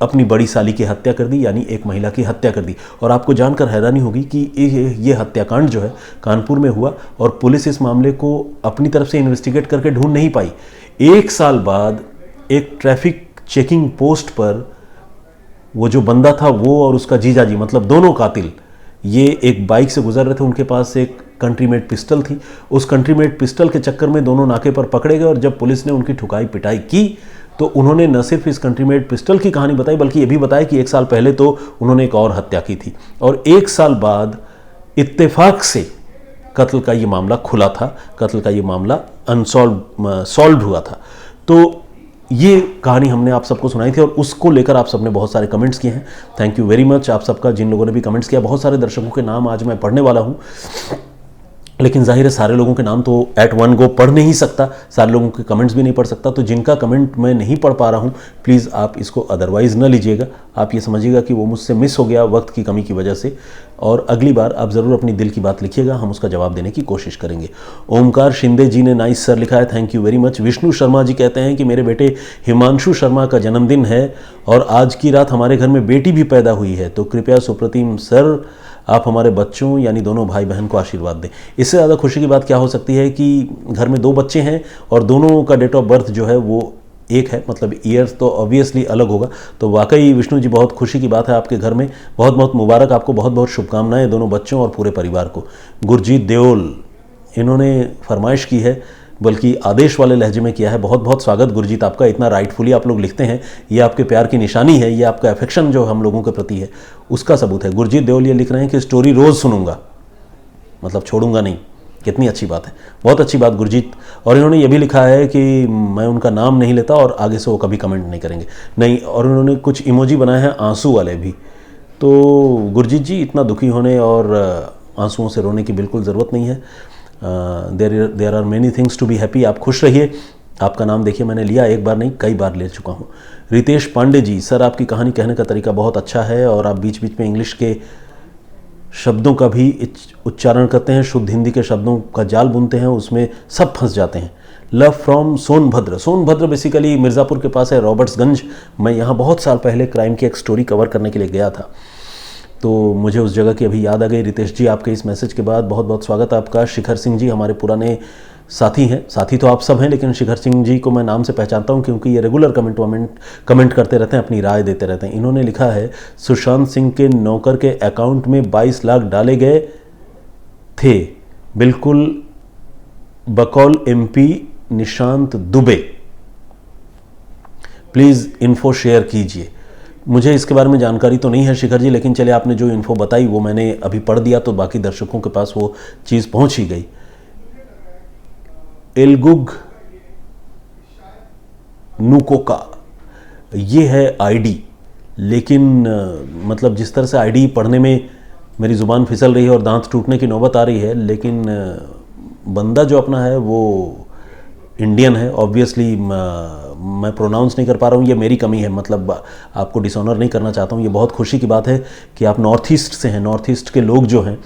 अपनी बड़ी साली की हत्या कर दी, यानी एक महिला की हत्या कर दी। और आपको जानकर हैरानी होगी कि ये हत्याकांड जो है कानपुर में हुआ और पुलिस इस मामले को अपनी तरफ से इन्वेस्टिगेट करके ढूंढ नहीं पाई। 1 साल बाद एक ट्रैफिक चेकिंग पोस्ट पर वो जो बंदा था, वो और उसका जीजाजी, मतलब दोनों कातिल, ये एक बाइक से गुजर रहे थे। उनके पास एक कंट्री मेड पिस्टल थी। उस कंट्री मेड पिस्टल के चक्कर में दोनों नाके पर पकड़े गए और जब पुलिस ने उनकी ठुकाई पिटाई की तो उन्होंने न सिर्फ इस कंट्री मेड पिस्टल की कहानी बताई, बल्कि ये भी बताया कि 1 साल पहले तो उन्होंने एक और हत्या की थी और 1 साल बाद इत्तेफाक से कत्ल का ये मामला खुला था, कत्ल का ये मामला सॉल्व हुआ था। तो ये कहानी हमने आप सबको सुनाई थी और उसको लेकर आप सबने बहुत सारे कमेंट्स किए हैं। थैंक यू वेरी मच आप सबका, जिन लोगों ने भी कमेंट्स किया। बहुत सारे दर्शकों के नाम आज मैं पढ़ने वाला हूँ, लेकिन जाहिर है सारे लोगों के नाम तो एट वन गो पढ़ नहीं सकता, सारे लोगों के कमेंट्स भी नहीं पढ़ सकता। तो जिनका कमेंट मैं नहीं पढ़ पा रहा हूँ, प्लीज़ आप इसको अदरवाइज़ न लीजिएगा। आप ये समझिएगा कि वो मुझसे मिस हो गया वक्त की कमी की वजह से, और अगली बार आप ज़रूर अपनी दिल की बात लिखिएगा, हम उसका जवाब देने की कोशिश करेंगे। ओमकार शिंदे जी ने नाइस सर लिखा है, thank you very much. Vishnu Sharma ji कहते हैं कि मेरे बेटे हिमांशु शर्मा का जन्मदिन है और आज की रात हमारे घर में बेटी भी पैदा हुई है, तो कृपया सुप्रतिम सर आप हमारे बच्चों यानी दोनों भाई बहन को आशीर्वाद दें। इससे ज़्यादा खुशी की बात क्या हो सकती है कि घर में 2 बच्चे हैं और दोनों का डेट ऑफ बर्थ जो है वो एक है, मतलब ईयर्स तो ऑब्वियसली अलग होगा। तो वाकई विष्णु जी बहुत खुशी की बात है आपके घर में, बहुत बहुत मुबारक आपको, बहुत बहुत शुभकामनाएं दोनों बच्चों और पूरे परिवार को। गुरजीत देओल, इन्होंने फरमाइश की है, बल्कि आदेश वाले लहजे में किया है। बहुत बहुत स्वागत गुरजीत आपका, इतना राइटफुली आप लोग लिखते हैं, ये आपके प्यार की निशानी है, ये आपका अफेक्शन जो हम लोगों के प्रति है उसका सबूत है। गुरजीत देओल ये लिख रहे हैं कि स्टोरी रोज़ सुनूंगा, मतलब छोड़ूंगा नहीं। कितनी अच्छी बात है, बहुत अच्छी बात गुरजीत। और इन्होंने ये भी लिखा है कि मैं उनका नाम नहीं लेता और आगे से वो कभी कमेंट नहीं करेंगे, नहीं। और उन्होंने कुछ इमोजी बनाए हैं आंसू वाले भी। तो गुरजीत जी, इतना दुखी होने और आंसुओं से रोने की बिल्कुल ज़रूरत नहीं है। There are many things to be happy. आप खुश रहिए। आपका नाम देखिए मैंने लिया, एक बार नहीं कई बार ले चुका हूँ। रितेश पांडे जी, सर आपकी कहानी कहने का तरीका बहुत अच्छा है और आप बीच बीच में इंग्लिश के शब्दों का भी उच्चारण करते हैं, शुद्ध हिंदी के शब्दों का जाल बुनते हैं, उसमें सब फंस जाते हैं। Love from Sonbhadra. Sonbhadra basically Mirzapur के पास है, रॉबर्ट्सगंज। मैं यहाँ बहुत साल पहले क्राइम की एक स्टोरी कवर करने के लिए गया था, तो मुझे उस जगह की अभी याद आ गई। रितेश जी, आपके इस मैसेज के बाद बहुत बहुत स्वागत आपका। शिखर सिंह जी, हमारे पुराने साथी हैं, साथी तो आप सब हैं, लेकिन शिखर सिंह जी को मैं नाम से पहचानता हूं क्योंकि ये रेगुलर कमेंट करते रहते हैं, अपनी राय देते रहते हैं। इन्होंने लिखा है, सुशांत सिंह के नौकर के अकाउंट में 22 लाख डाले गए थे, बिल्कुल बकौल MP Nishant Dubey. Please info share कीजिए। मुझे इसके बारे में जानकारी तो नहीं है शिखर जी, लेकिन चलिए आपने जो इन्फो बताई वो मैंने अभी पढ़ दिया, तो बाकी दर्शकों के पास वो चीज़ पहुंच ही गई। एलगुग नुकोका ये है आईडी, लेकिन मतलब जिस तरह से आईडी पढ़ने में मेरी ज़ुबान फिसल रही है और दांत टूटने की नौबत आ रही है, लेकिन बंदा जो अपना है वो इंडियन है। ऑब्वियसली मैं प्रोनाउंस नहीं कर पा रहा हूँ, ये मेरी कमी है, मतलब आपको डिसऑनर नहीं करना चाहता हूँ। ये बहुत खुशी की बात है कि आप नॉर्थ ईस्ट से हैं। नॉर्थ ईस्ट के लोग जो हैं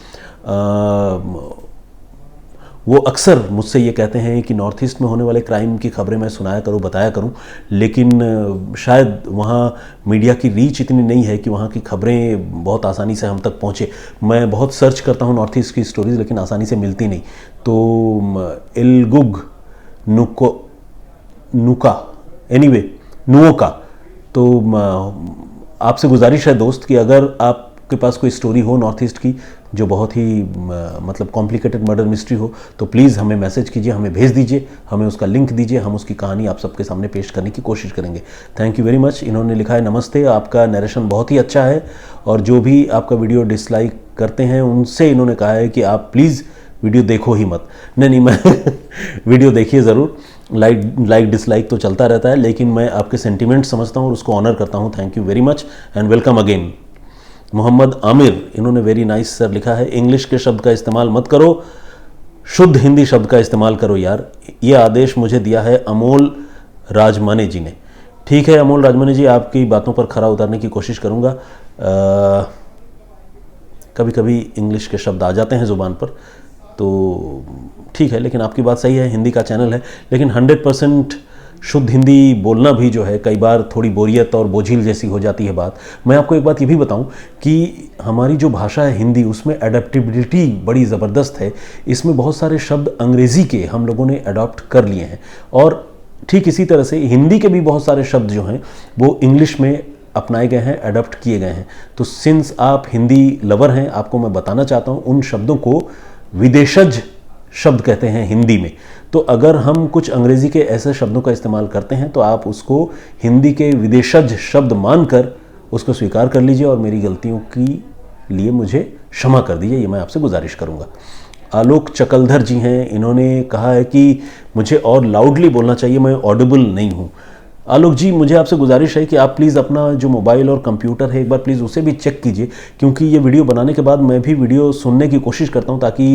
वो अक्सर मुझसे ये कहते हैं कि नॉर्थ ईस्ट में होने वाले क्राइम की खबरें मैं सुनाया करूं, बताया करूं, लेकिन शायद वहाँ मीडिया की रीच इतनी नहीं है कि वहाँ की खबरें बहुत आसानी से हम तक पहुँचे। मैं बहुत सर्च करता हूं नॉर्थ ईस्ट की स्टोरीज़, लेकिन आसानी से मिलती नहीं। तो एलगुग नुका नुओका, तो आपसे गुजारिश है दोस्त कि अगर आपके पास कोई स्टोरी हो नॉर्थ ईस्ट की जो बहुत ही मतलब कॉम्प्लिकेटेड मर्डर मिस्ट्री हो, तो प्लीज़ हमें मैसेज कीजिए, हमें भेज दीजिए, हमें उसका लिंक दीजिए, हम उसकी कहानी आप सबके सामने पेश करने की कोशिश करेंगे। Thank you very much. इन्होंने लिखा है, नमस्ते, आपका नरेशन बहुत ही अच्छा है और जो भी आपका वीडियो डिसलाइक करते हैं उनसे इन्होंने कहा है कि आप प्लीज़ वीडियो देखो ही मत। नहीं मैं वीडियो देखिए ज़रूर, लाइक डिसलाइक तो चलता रहता है, लेकिन मैं आपके सेंटीमेंट समझता हूँ और उसको ऑनर करता हूँ। Thank you very much and welcome again. Mohammad Aamir, इन्होंने वेरी नाइस सर लिखा है, इंग्लिश के शब्द का इस्तेमाल मत करो, शुद्ध हिंदी शब्द का इस्तेमाल करो यार। ये आदेश मुझे दिया है अमोल राजमाने जी ने। ठीक है अमोल राजमाने जी, आपकी बातों पर खरा उतारने की कोशिश करूँगा। कभी कभी इंग्लिश के शब्द आ जाते हैं ज़ुबान पर, तो ठीक है, लेकिन आपकी बात सही है, हिंदी का चैनल है, लेकिन 100% शुद्ध हिंदी बोलना भी जो है कई बार थोड़ी बोरियत और बोझिल जैसी हो जाती है बात। मैं आपको एक बात ये भी बताऊं कि हमारी जो भाषा है हिंदी, उसमें एडेप्टिबिलिटी बड़ी ज़बरदस्त है। इसमें बहुत सारे शब्द अंग्रेज़ी के हम लोगों ने अडॉप्ट कर लिए हैं, और ठीक इसी तरह से हिंदी के भी बहुत सारे शब्द जो हैं वो इंग्लिश में अपनाए गए हैं, अडॉप्ट किए गए हैं। तो सिंस आप हिंदी लवर हैं, आपको मैं बताना चाहता हूँ उन शब्दों को विदेशज शब्द कहते हैं हिंदी में। तो अगर हम कुछ अंग्रेज़ी के ऐसे शब्दों का इस्तेमाल करते हैं तो आप उसको हिंदी के विदेशज शब्द मानकर उसको स्वीकार कर लीजिए और मेरी गलतियों की लिए मुझे क्षमा कर दीजिए, ये मैं आपसे गुजारिश करूंगा। आलोक चकलधर जी हैं, इन्होंने कहा है कि मुझे और लाउडली बोलना चाहिए, मैं ऑडिबल नहीं हूँ। आलोक जी, मुझे आपसे गुजारिश है कि आप प्लीज़ अपना जो मोबाइल और कंप्यूटर है एक बार प्लीज़ उसे भी चेक कीजिए, क्योंकि ये वीडियो बनाने के बाद मैं भी वीडियो सुनने की कोशिश करता हूँ ताकि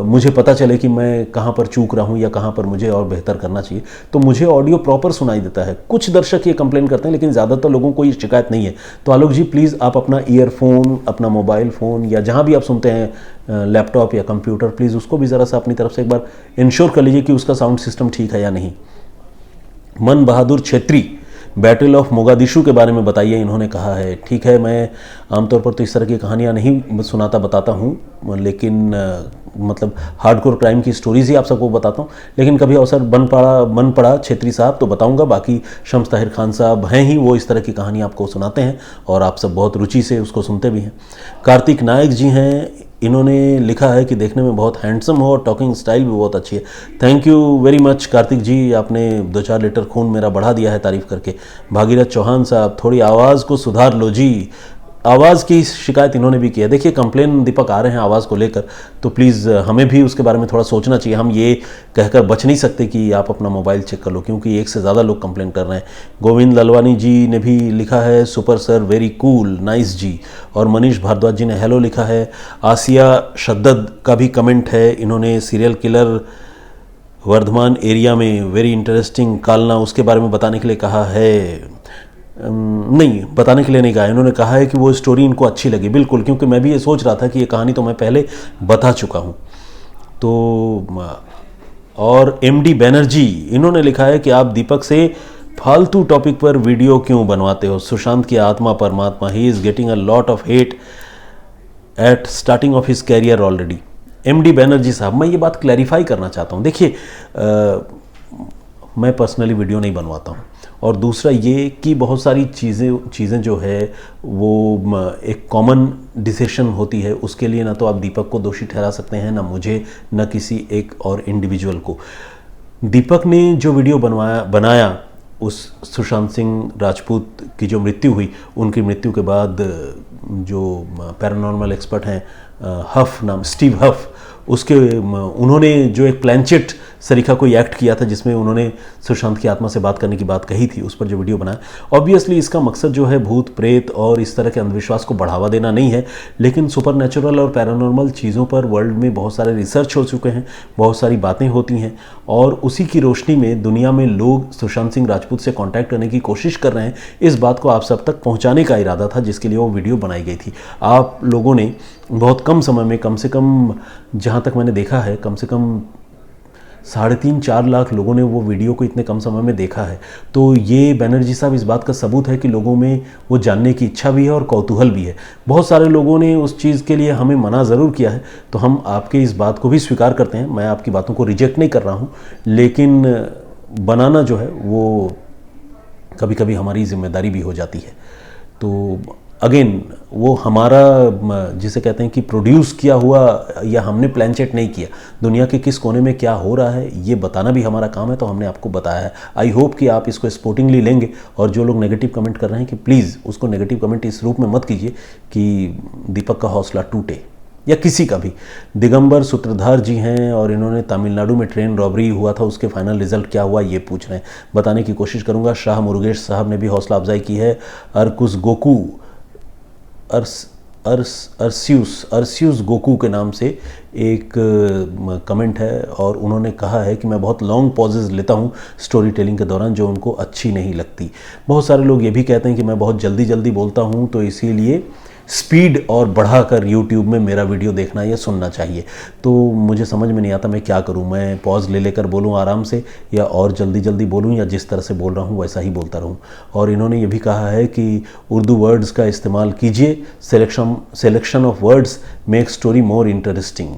मुझे पता चले कि मैं कहाँ पर चूक रहा हूँ या कहाँ पर मुझे और बेहतर करना चाहिए। तो मुझे ऑडियो प्रॉपर सुनाई देता है। कुछ दर्शक ये कंप्लेन करते हैं, लेकिन ज़्यादातर लोगों को ये शिकायत नहीं है। तो आलोक जी प्लीज़ आप अपना ईयरफोन, अपना मोबाइल फ़ोन या जहाँ भी आप सुनते हैं लैपटॉप या कंप्यूटर, प्लीज़ उसको भी ज़रा सा अपनी तरफ से एक बार इंश्योर कर लीजिए कि उसका साउंड सिस्टम ठीक है या नहीं। मन Bahadur Chhetri, battle of Mogadishu के बारे में बताइए, इन्होंने कहा है। ठीक है, मैं आमतौर पर तो इस तरह की कहानियाँ नहीं सुनाता बताता हूँ, लेकिन मतलब हार्डकोर क्राइम की स्टोरीज़ ही आप सबको बताता हूँ, लेकिन कभी अवसर बन पड़ा छेत्री साहब तो बताऊँगा। बाकी शम्स ताहिर खान साहब हैं ही, वो इस तरह की कहानी आपको सुनाते हैं और आप सब बहुत रुचि से उसको सुनते भी हैं। कार्तिक नायक जी हैं, इन्होंने लिखा है कि देखने में बहुत हैंडसम हो और टॉकिंग स्टाइल भी बहुत अच्छी है। Thank you very much Kartik ji, आपने 2-4 लीटर खून मेरा बढ़ा दिया है तारीफ़ करके। भागीरथ चौहान साहब, थोड़ी आवाज़ को सुधार लो जी। आवाज़ की शिकायत इन्होंने भी की है। देखिए कंप्लेन दीपक आ रहे हैं आवाज़ को लेकर, तो प्लीज़ हमें भी उसके बारे में थोड़ा सोचना चाहिए। हम ये कहकर बच नहीं सकते कि आप अपना मोबाइल चेक कर लो, क्योंकि एक से ज़्यादा लोग कंप्लेन कर रहे हैं। गोविंद ललवानी जी ने भी लिखा है, super sir, very cool, nice ji. और मनीष भारद्वाज जी ने हेलो लिखा है। आसिया शद्दद का भी कमेंट है, इन्होंने सीरियल किलर वर्धमान एरिया में वेरी इंटरेस्टिंग कालना, उसके बारे में बताने के लिए कहा है। नहीं, बताने के लिए नहीं कहा, इन्होंने कहा है कि वो स्टोरी इनको अच्छी लगी। बिल्कुल, क्योंकि मैं भी ये सोच रहा था कि ये कहानी तो मैं पहले बता चुका हूँ। तो और एमडी बैनर्जी, इन्होंने लिखा है कि आप दीपक से फालतू टॉपिक पर वीडियो क्यों बनवाते हो? सुशांत की आत्मा परमात्मा, he is getting a lot of hate at starting of his career already. MD Banerjee साहब, मैं ये बात क्लैरिफाई करना चाहता हूँ। देखिए, मैं पर्सनली वीडियो नहीं बनवाता हूँ, और दूसरा ये कि बहुत सारी चीज़ें जो है वो एक कॉमन डिसीजन होती है, उसके लिए ना तो आप दीपक को दोषी ठहरा सकते हैं, ना मुझे, ना किसी एक और इंडिविजुअल को। दीपक ने जो वीडियो बनाया उस सुशांत सिंह राजपूत की जो मृत्यु हुई, उनकी मृत्यु के बाद जो पैरानॉर्मल एक्सपर्ट हैं हफ नाम, स्टीव हफ, उन्होंने जो एक प्लैंचेट सरीखा कोई एक्ट किया था जिसमें उन्होंने सुशांत की आत्मा से बात करने की बात कही थी, उस पर जो वीडियो बनाया, ऑब्वियसली इसका मकसद जो है भूत प्रेत और इस तरह के अंधविश्वास को बढ़ावा देना नहीं है, लेकिन सुपरनेचुरल और पैरानॉर्मल चीज़ों पर वर्ल्ड में बहुत सारे रिसर्च हो चुके हैं, बहुत सारी बातें होती हैं, और उसी की रोशनी में दुनिया में लोग सुशांत सिंह राजपूत से कॉन्टैक्ट करने की कोशिश कर रहे हैं। इस बात को आप सब तक पहुँचाने का इरादा था, जिसके लिए वो वीडियो बनाई गई थी। आप लोगों ने बहुत कम समय में, कम से कम जहाँ तक मैंने देखा है, कम से कम 3.5-4 लाख लोगों ने वो वीडियो को इतने कम समय में देखा है। तो ये बैनर्जी साहब इस बात का सबूत है कि लोगों में वो जानने की इच्छा भी है और कौतूहल भी है। बहुत सारे लोगों ने उस चीज़ के लिए हमें मना ज़रूर किया है, तो हम आपके इस बात को भी स्वीकार करते हैं। मैं आपकी बातों को रिजेक्ट नहीं कर रहा हूँ, लेकिन बनाना जो है वो कभी कभी हमारी जिम्मेदारी भी हो जाती है। तो अगेन, वो हमारा, जिसे कहते हैं कि प्रोड्यूस किया हुआ, या हमने प्लानचेट नहीं किया। दुनिया के किस कोने में क्या हो रहा है ये बताना भी हमारा काम है, तो हमने आपको बताया है। आई होप कि आप इसको स्पोर्टिंगली लेंगे, और जो लोग नेगेटिव कमेंट कर रहे हैं कि प्लीज़ उसको नेगेटिव कमेंट इस रूप में मत कीजिए कि दीपक का हौसला टूटे, या किसी का भी। दिगंबर सूत्रधार जी हैं, और इन्होंने तमिलनाडु में ट्रेन रॉबरी हुआ था, उसके फाइनल रिजल्ट क्या हुआ ये पूछ रहे हैं, बताने की कोशिश करूँगा। शाह मुरुगेश साहब ने भी हौसला अफजाई की है। अर्कुस गोकू, अर्सियस गोकू के नाम से एक कमेंट है, और उन्होंने कहा है कि मैं बहुत लॉन्ग पॉजेज लेता हूँ स्टोरी टेलिंग के दौरान, जो उनको अच्छी नहीं लगती। बहुत सारे लोग ये भी कहते हैं कि मैं बहुत जल्दी जल्दी बोलता हूँ, तो इसीलिए स्पीड और बढ़ाकर यूट्यूब में मेरा वीडियो देखना या सुनना चाहिए। तो मुझे समझ में नहीं आता मैं क्या करूं, मैं पॉज ले लेकर बोलूं आराम से, या और जल्दी जल्दी बोलूं, या जिस तरह से बोल रहा हूं वैसा ही बोलता रहूं। और इन्होंने ये भी कहा है कि उर्दू वर्ड्स का इस्तेमाल कीजिए, selection of words make story more interesting.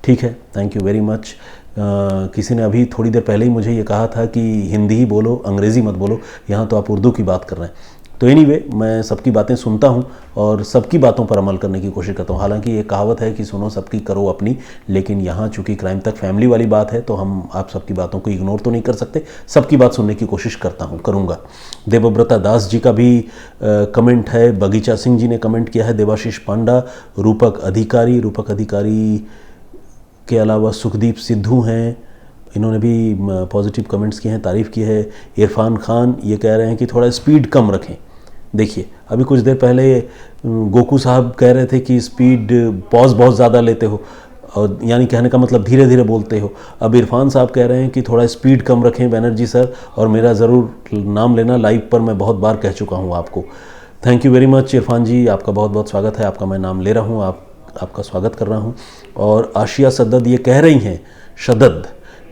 ठीक है, थैंक यू वेरी मच। किसी ने अभी थोड़ी देर पहले ही मुझे ये कहा था कि हिंदी ही बोलो, अंग्रेज़ी मत बोलो, यहाँ तो आप उर्दू की बात कर रहे हैं। तो एनीवे, मैं सबकी बातें सुनता हूँ और सबकी बातों पर अमल करने की कोशिश करता हूँ। हालांकि ये कहावत है कि सुनो सबकी करो अपनी, लेकिन यहाँ चूँकि क्राइम तक फैमिली वाली बात है, तो हम आप सबकी बातों को इग्नोर तो नहीं कर सकते, सबकी बात सुनने की कोशिश करूँगा। देवव्रता दास जी का भी कमेंट है, बगीचा सिंह जी ने कमेंट किया है, देवाशीष पांडा, रूपक अधिकारी के अलावा सुखदीप सिद्धू हैं, इन्होंने भी पॉजिटिव कमेंट्स किए हैं, तारीफ़ की है। इरफान खान ये कह रहे हैं कि थोड़ा स्पीड कम रखें। देखिए, अभी कुछ देर पहले गोकू साहब कह रहे थे कि स्पीड पॉज बहुत ज़्यादा लेते हो, और यानी कहने का मतलब धीरे धीरे बोलते हो। अब इरफान साहब कह रहे हैं कि थोड़ा स्पीड कम रखें बैनर्जी सर, और मेरा ज़रूर नाम लेना, लाइव पर मैं बहुत बार कह चुका हूँ आपको। Thank you very much Irfan ji, आपका बहुत बहुत स्वागत है, आपका मैं नाम ले रहा हूँ, आपका स्वागत कर रहा हूँ। और आशिया सद्दद ये कह रही हैं, शदद,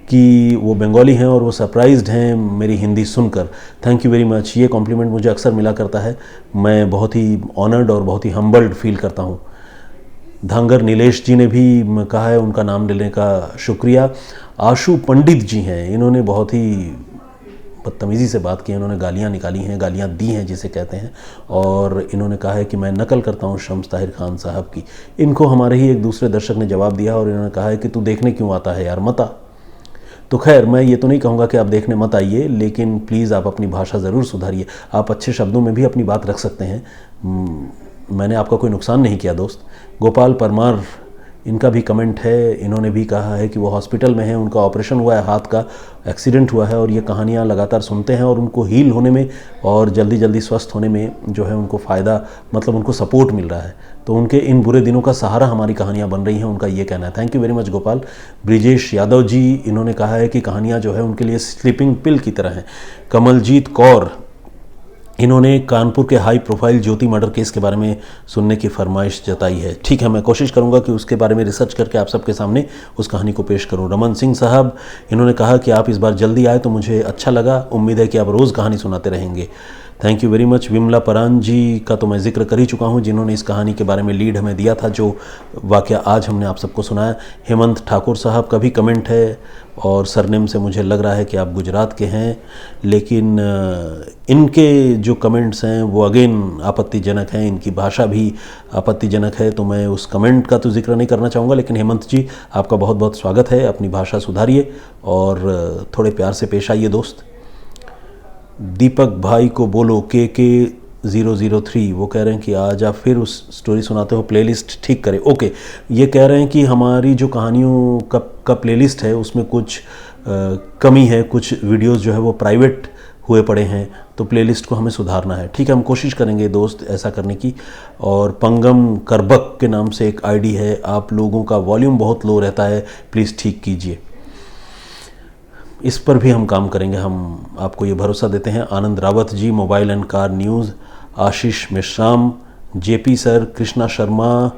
कि वो बंगाली हैं और वो सरप्राइज्ड हैं मेरी हिंदी सुनकर। थैंक यू वेरी मच, ये कॉम्प्लीमेंट मुझे अक्सर मिला करता है, मैं बहुत ही ऑनर्ड और बहुत ही हम्बल्ड फील करता हूँ। धांगर नीलेश जी ने भी कहा है, उनका नाम लेने का शुक्रिया। आशु पंडित जी हैं, इन्होंने बहुत ही बदतमीज़ी से बात की, इन्होंने गालियाँ निकाली हैं, गालियाँ दी हैं जिसे कहते हैं, और इन्होंने कहा है कि मैं नकल करता हूँ शम्स ताहिर खान साहब की। इनको हमारे ही एक दूसरे दर्शक ने जवाब दिया, और इन्होंने कहा है कि तू देखने क्यों आता है यार, मत आ। तो खैर, मैं ये तो नहीं कहूँगा कि आप देखने मत आइए, लेकिन प्लीज़ आप अपनी भाषा ज़रूर सुधारिए। आप अच्छे शब्दों में भी अपनी बात रख सकते हैं, मैंने आपका कोई नुकसान नहीं किया दोस्त। गोपाल परमार, इनका भी कमेंट है, इन्होंने भी कहा है कि वो हॉस्पिटल में हैं, उनका ऑपरेशन हुआ है, हाथ का एक्सीडेंट हुआ है, और ये कहानियाँ लगातार सुनते हैं, और उनको हील होने में और जल्दी जल्दी स्वस्थ होने में जो है उनको फ़ायदा, मतलब उनको सपोर्ट मिल रहा है। तो उनके इन बुरे दिनों का सहारा हमारी कहानियाँ बन रही हैं, उनका ये कहना है। Thank you very much Gopal. Brijesh Yadav ji, इन्होंने कहा है कि कहानियाँ जो है उनके लिए स्लीपिंग पिल की तरह हैं। कमलजीत कौर, इन्होंने कानपुर के हाई प्रोफाइल ज्योति मर्डर केस के बारे में सुनने की फरमाइश जताई है। ठीक है, मैं कोशिश करूंगा कि उसके बारे में रिसर्च करके आप सबके सामने उस कहानी को पेश करूं। रमन सिंह साहब, इन्होंने कहा कि आप इस बार जल्दी आए तो मुझे अच्छा लगा, उम्मीद है कि आप रोज़ कहानी सुनाते रहेंगे। Thank you very much. Vimla Paran ji का तो मैं जिक्र कर ही चुका हूँ, जिन्होंने इस कहानी के बारे में लीड हमें दिया था, जो वाकया आज हमने आप सबको सुनाया। हेमंत ठाकुर साहब का भी कमेंट है और सरनेम से मुझे लग रहा है कि आप गुजरात के हैं, लेकिन इनके जो कमेंट्स हैं वो अगेन आपत्तिजनक हैं, इनकी भाषा भी आपत्तिजनक है, तो मैं उस कमेंट का तो जिक्र नहीं करना चाहूँगा। लेकिन हेमंत जी, आपका बहुत बहुत स्वागत है। अपनी भाषा सुधारिए और थोड़े प्यार से पेश आइए दोस्त। दीपक भाई को बोलो के 003, वो कह रहे हैं कि आज आप फिर उस स्टोरी सुनाते हो, प्लेलिस्ट ठीक करें। ओके, ये कह रहे हैं कि हमारी जो कहानियों का प्लेलिस्ट है उसमें कुछ कमी है, कुछ वीडियोस जो है वो प्राइवेट हुए पड़े हैं, तो प्लेलिस्ट को हमें सुधारना है। ठीक है, हम कोशिश करेंगे दोस्त ऐसा करने की। और पंगम करबक के नाम से एक आईडी है, आप लोगों का वॉल्यूम बहुत लो रहता है, प्लीज़ ठीक कीजिए। इस पर भी हम काम करेंगे, हम आपको ये भरोसा देते हैं। Anand Rawat ji, mobile and car news, Ashish Mishram, JP sir, Krishna Sharma,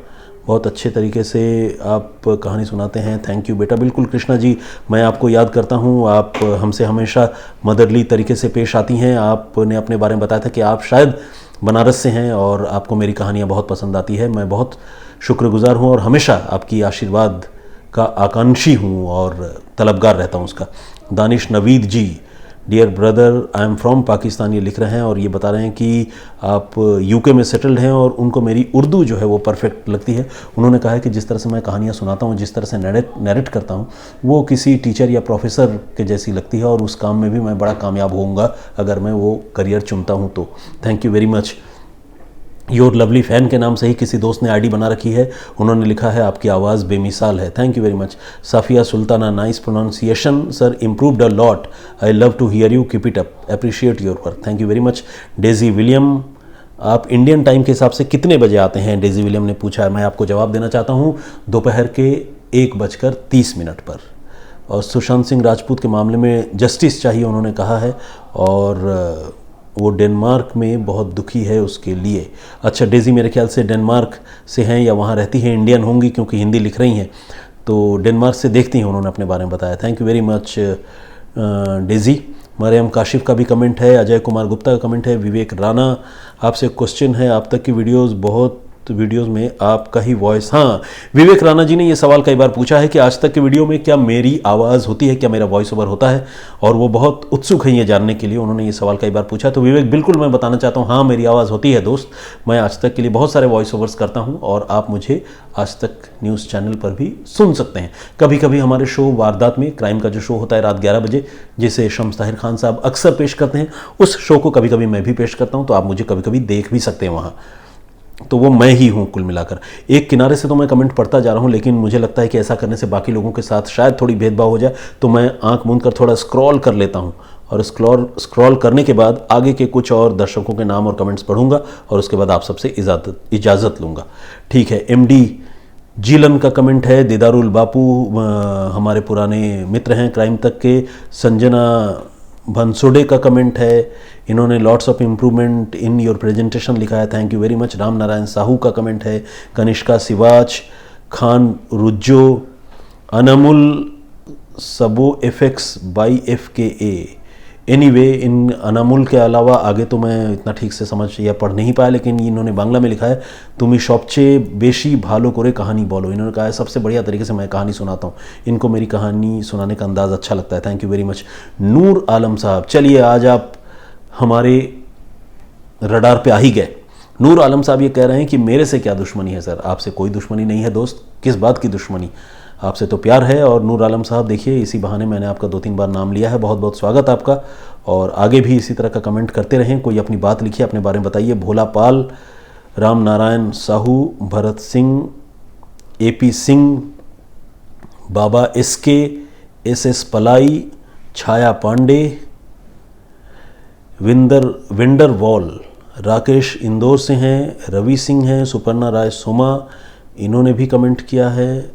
बहुत अच्छे तरीके से आप कहानी सुनाते हैं, थैंक यू बेटा। बिल्कुल कृष्णा जी, मैं आपको याद करता हूँ, आप हमसे हमेशा मदरली तरीके से पेश आती हैं। आपने अपने बारे में बताया था कि आप शायद बनारस से हैं और आपको मेरी कहानियाँ बहुत पसंद आती है। मैं बहुत शुक्रगुजार हूँ और हमेशा आपकी आशीर्वाद का आकांक्षी हूँ और तलबगार रहता हूँ उसका। Danish Naveed ji, dear brother, I am from Pakistan, ये लिख रहे हैं और ये बता रहे हैं कि आप यूके में सेटल्ड हैं और उनको मेरी उर्दू जो है वो परफेक्ट लगती है। उन्होंने कहा है कि जिस तरह से मैं कहानियाँ सुनाता हूँ, जिस तरह से नैरेट करता हूँ, वो किसी टीचर या प्रोफेसर के जैसी लगती है और उस काम में भी मैं बड़ा कामयाब होऊंगा अगर मैं वो करियर चुनता हूँ तो। Thank you very much. Your lovely fan के नाम से ही किसी दोस्त ने आईडी बना रखी है, उन्होंने लिखा है आपकी आवाज़ बेमिसाल है, thank you very much. Safia Sultana, nice pronunciation sir, improved a lot, I love to hear you, keep it up, appreciate your work, thank you very much. Daisy William, आप इंडियन टाइम के हिसाब से कितने बजे आते हैं, डेजी विलियम ने पूछा है। मैं आपको जवाब देना चाहता हूँ, दोपहर के 1:30 पर। और सुशांत सिंह राजपूत के मामले में जस्टिस चाहिए उन्होंने कहा है और वो डेनमार्क में बहुत दुखी है उसके लिए। अच्छा, डेजी मेरे ख्याल से डेनमार्क से हैं या वहाँ रहती हैं, इंडियन होंगी क्योंकि हिंदी लिख रही हैं, तो डेनमार्क से देखती हैं, उन्होंने अपने बारे में बताया। Thank you very much Daisy. Mariyam Kashif का भी कमेंट है, अजय कुमार गुप्ता का कमेंट है। विवेक राणा, आपसे क्वेश्चन है, आप तक की वीडियोस में आपका ही वॉइस। हाँ, विवेक राणा जी ने ये सवाल कई बार पूछा है कि आज तक के वीडियो में क्या मेरी आवाज़ होती है, क्या मेरा वॉइस ओवर होता है, और वो बहुत उत्सुक है ये जानने के लिए, उन्होंने ये सवाल कई बार पूछा। तो विवेक, बिल्कुल मैं बताना चाहता हूँ, हाँ मेरी आवाज़ होती है दोस्त। मैं आज तक के लिए बहुत सारे वॉइस ओवर्स करता हूँ और आप मुझे आज तक न्यूज़ चैनल पर भी सुन सकते हैं। कभी कभी हमारे शो वारदात में, क्राइम का जो शो होता है रात 11 बजे, जिसे शम्स ताहिर खान साहब अक्सर पेश करते हैं, उस शो को कभी कभी मैं भी पेश करता हूँ, तो आप मुझे कभी कभी देख भी सकते हैं वहाँ। तो वो मैं ही हूँ कुल मिलाकर। एक किनारे से तो मैं कमेंट पढ़ता जा रहा हूँ, लेकिन मुझे लगता है कि ऐसा करने से बाकी लोगों के साथ शायद थोड़ी भेदभाव हो जाए, तो मैं आंख मूंद कर थोड़ा स्क्रॉल कर लेता हूँ और स्क्रॉल करने के बाद आगे के कुछ और दर्शकों के नाम और कमेंट्स पढ़ूंगा और उसके बाद आप सबसे इजाज़त लूँगा। ठीक है, MD जीलन का कमेंट है। दीदारुल बापू हमारे पुराने मित्र हैं क्राइम तक के। संजना भंसोडे का कमेंट है, इन्होंने lots of improvement in your presentation लिखा है, thank you very much. Ram Narayan Sahu का कमेंट है। कनिष्का सिवाच, खान रुज्जो, अनमुल सबो FX by FKA। एनीवे, इन अनामुल के अलावा आगे तो मैं इतना ठीक से समझ या पढ़ नहीं पाया, लेकिन इन्होंने बांग्ला में लिखा है, तुम्हें सबचे बेशी भालो करे कहानी बोलो। इन्होंने कहा है सबसे बढ़िया तरीके से मैं कहानी सुनाता हूँ, इनको मेरी कहानी सुनाने का अंदाज़ अच्छा लगता है, thank you very much. Noor Alam साहब, चलिए आज आप हमारे रडार पे आ ही गए। नूर आलम साहब ये कह रहे हैं कि मेरे से क्या दुश्मनी है सर, आपसे कोई दुश्मनी नहीं है दोस्त, किस बात की दुश्मनी, आपसे तो प्यार है। और नूर आलम साहब देखिए, इसी बहाने मैंने आपका 2-3 बार नाम लिया है, बहुत बहुत स्वागत आपका, और आगे भी इसी तरह का कमेंट करते रहें। कोई अपनी बात लिखिए, अपने बारे में बताइए। भोला पाल, राम नारायण साहू, भरत सिंह, AP सिंह, बाबा SK, SS पलाई, छाया पांडे, विंडर वॉल, राकेश इंदौर से हैं, रवि सिंह हैं, सुपर्णा राय सोमा, इन्होंने भी कमेंट किया है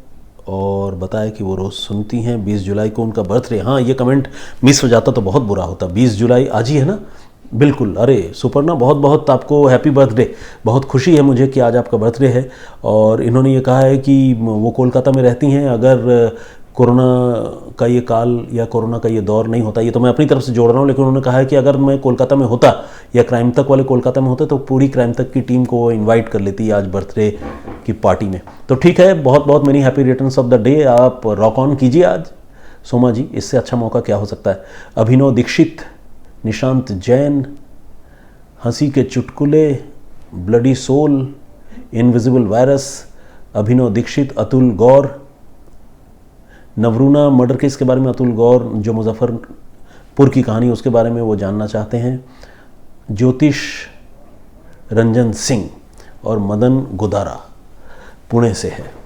और बताया कि वो रोज़ सुनती हैं। 20 जुलाई को उनका बर्थडे, हाँ ये कमेंट मिस हो जाता तो बहुत बुरा होता। 20 जुलाई आज ही है ना, बिल्कुल। अरे सुपर्णा, बहुत बहुत आपको हैप्पी बर्थडे, बहुत खुशी है मुझे कि आज आपका बर्थडे है। और इन्होंने ये कहा है कि वो कोलकाता में रहती हैं, अगर कोरोना का ये काल या कोरोना का ये दौर नहीं होता, ये तो मैं अपनी तरफ से जोड़ रहा हूँ, लेकिन उन्होंने कहा है कि अगर मैं कोलकाता में होता या क्राइम तक वाले कोलकाता में होते तो पूरी क्राइम तक की टीम को इनवाइट कर लेती आज बर्थडे की पार्टी में। तो ठीक है, बहुत बहुत many happy returns of the day. आप रॉक ऑन कीजिए आज सोमा जी, इससे अच्छा मौका क्या हो सकता है। अभिनव दीक्षित, निशांत जैन, हंसी के चुटकुले, ब्लडी सोल, इनविजिबल वायरस, अभिनव दीक्षित, अतुल गौर, नवरूना मर्डर केस के बारे में अतुल गौर जो मुजफ्फरपुर की कहानी उसके बारे में वो जानना चाहते हैं, ज्योतिष रंजन सिंह और मदन गुदारा पुणे से है।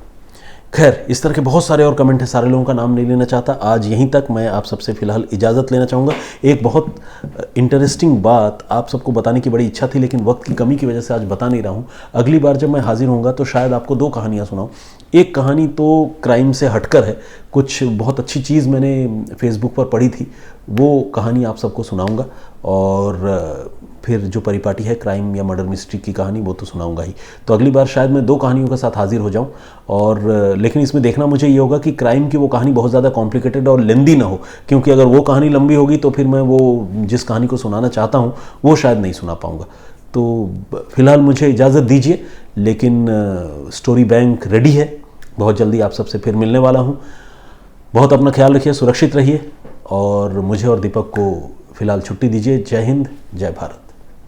खैर, इस तरह के बहुत सारे और कमेंट हैं, सारे लोगों का नाम नहीं लेना चाहता। आज यहीं तक मैं आप सबसे फ़िलहाल इजाज़त लेना चाहूँगा। एक बहुत इंटरेस्टिंग बात आप सबको बताने की बड़ी इच्छा थी, लेकिन वक्त की कमी की वजह से आज बता नहीं रहा हूँ। अगली बार जब मैं हाजिर होऊंगा तो शायद आपको 2 कहानियाँ सुनाऊँ। एक कहानी तो क्राइम से हटकर है, कुछ बहुत अच्छी चीज़ मैंने फेसबुक पर पढ़ी थी, वो कहानी आप सबको सुनाऊँगा। और फिर जो परिपाटी है क्राइम या मर्डर मिस्ट्री की कहानी, वो तो सुनाऊंगा ही। तो अगली बार शायद मैं 2 कहानियों के साथ हाजिर हो जाऊं। और लेकिन इसमें देखना मुझे ये होगा कि क्राइम की वो कहानी बहुत ज़्यादा कॉम्प्लिकेटेड और लेंदी ना हो, क्योंकि अगर वो कहानी लंबी होगी तो फिर मैं वो जिस कहानी को सुनाना चाहता हूँ वो शायद नहीं सुना पाऊँगा। तो फिलहाल मुझे इजाज़त दीजिए, लेकिन स्टोरी बैंक रेडी है, बहुत जल्दी आप सबसे फिर मिलने वाला हूँ। बहुत अपना ख्याल रखिए, सुरक्षित रहिए और मुझे और दीपक को फिलहाल छुट्टी दीजिए। जय हिंद, जय भारत।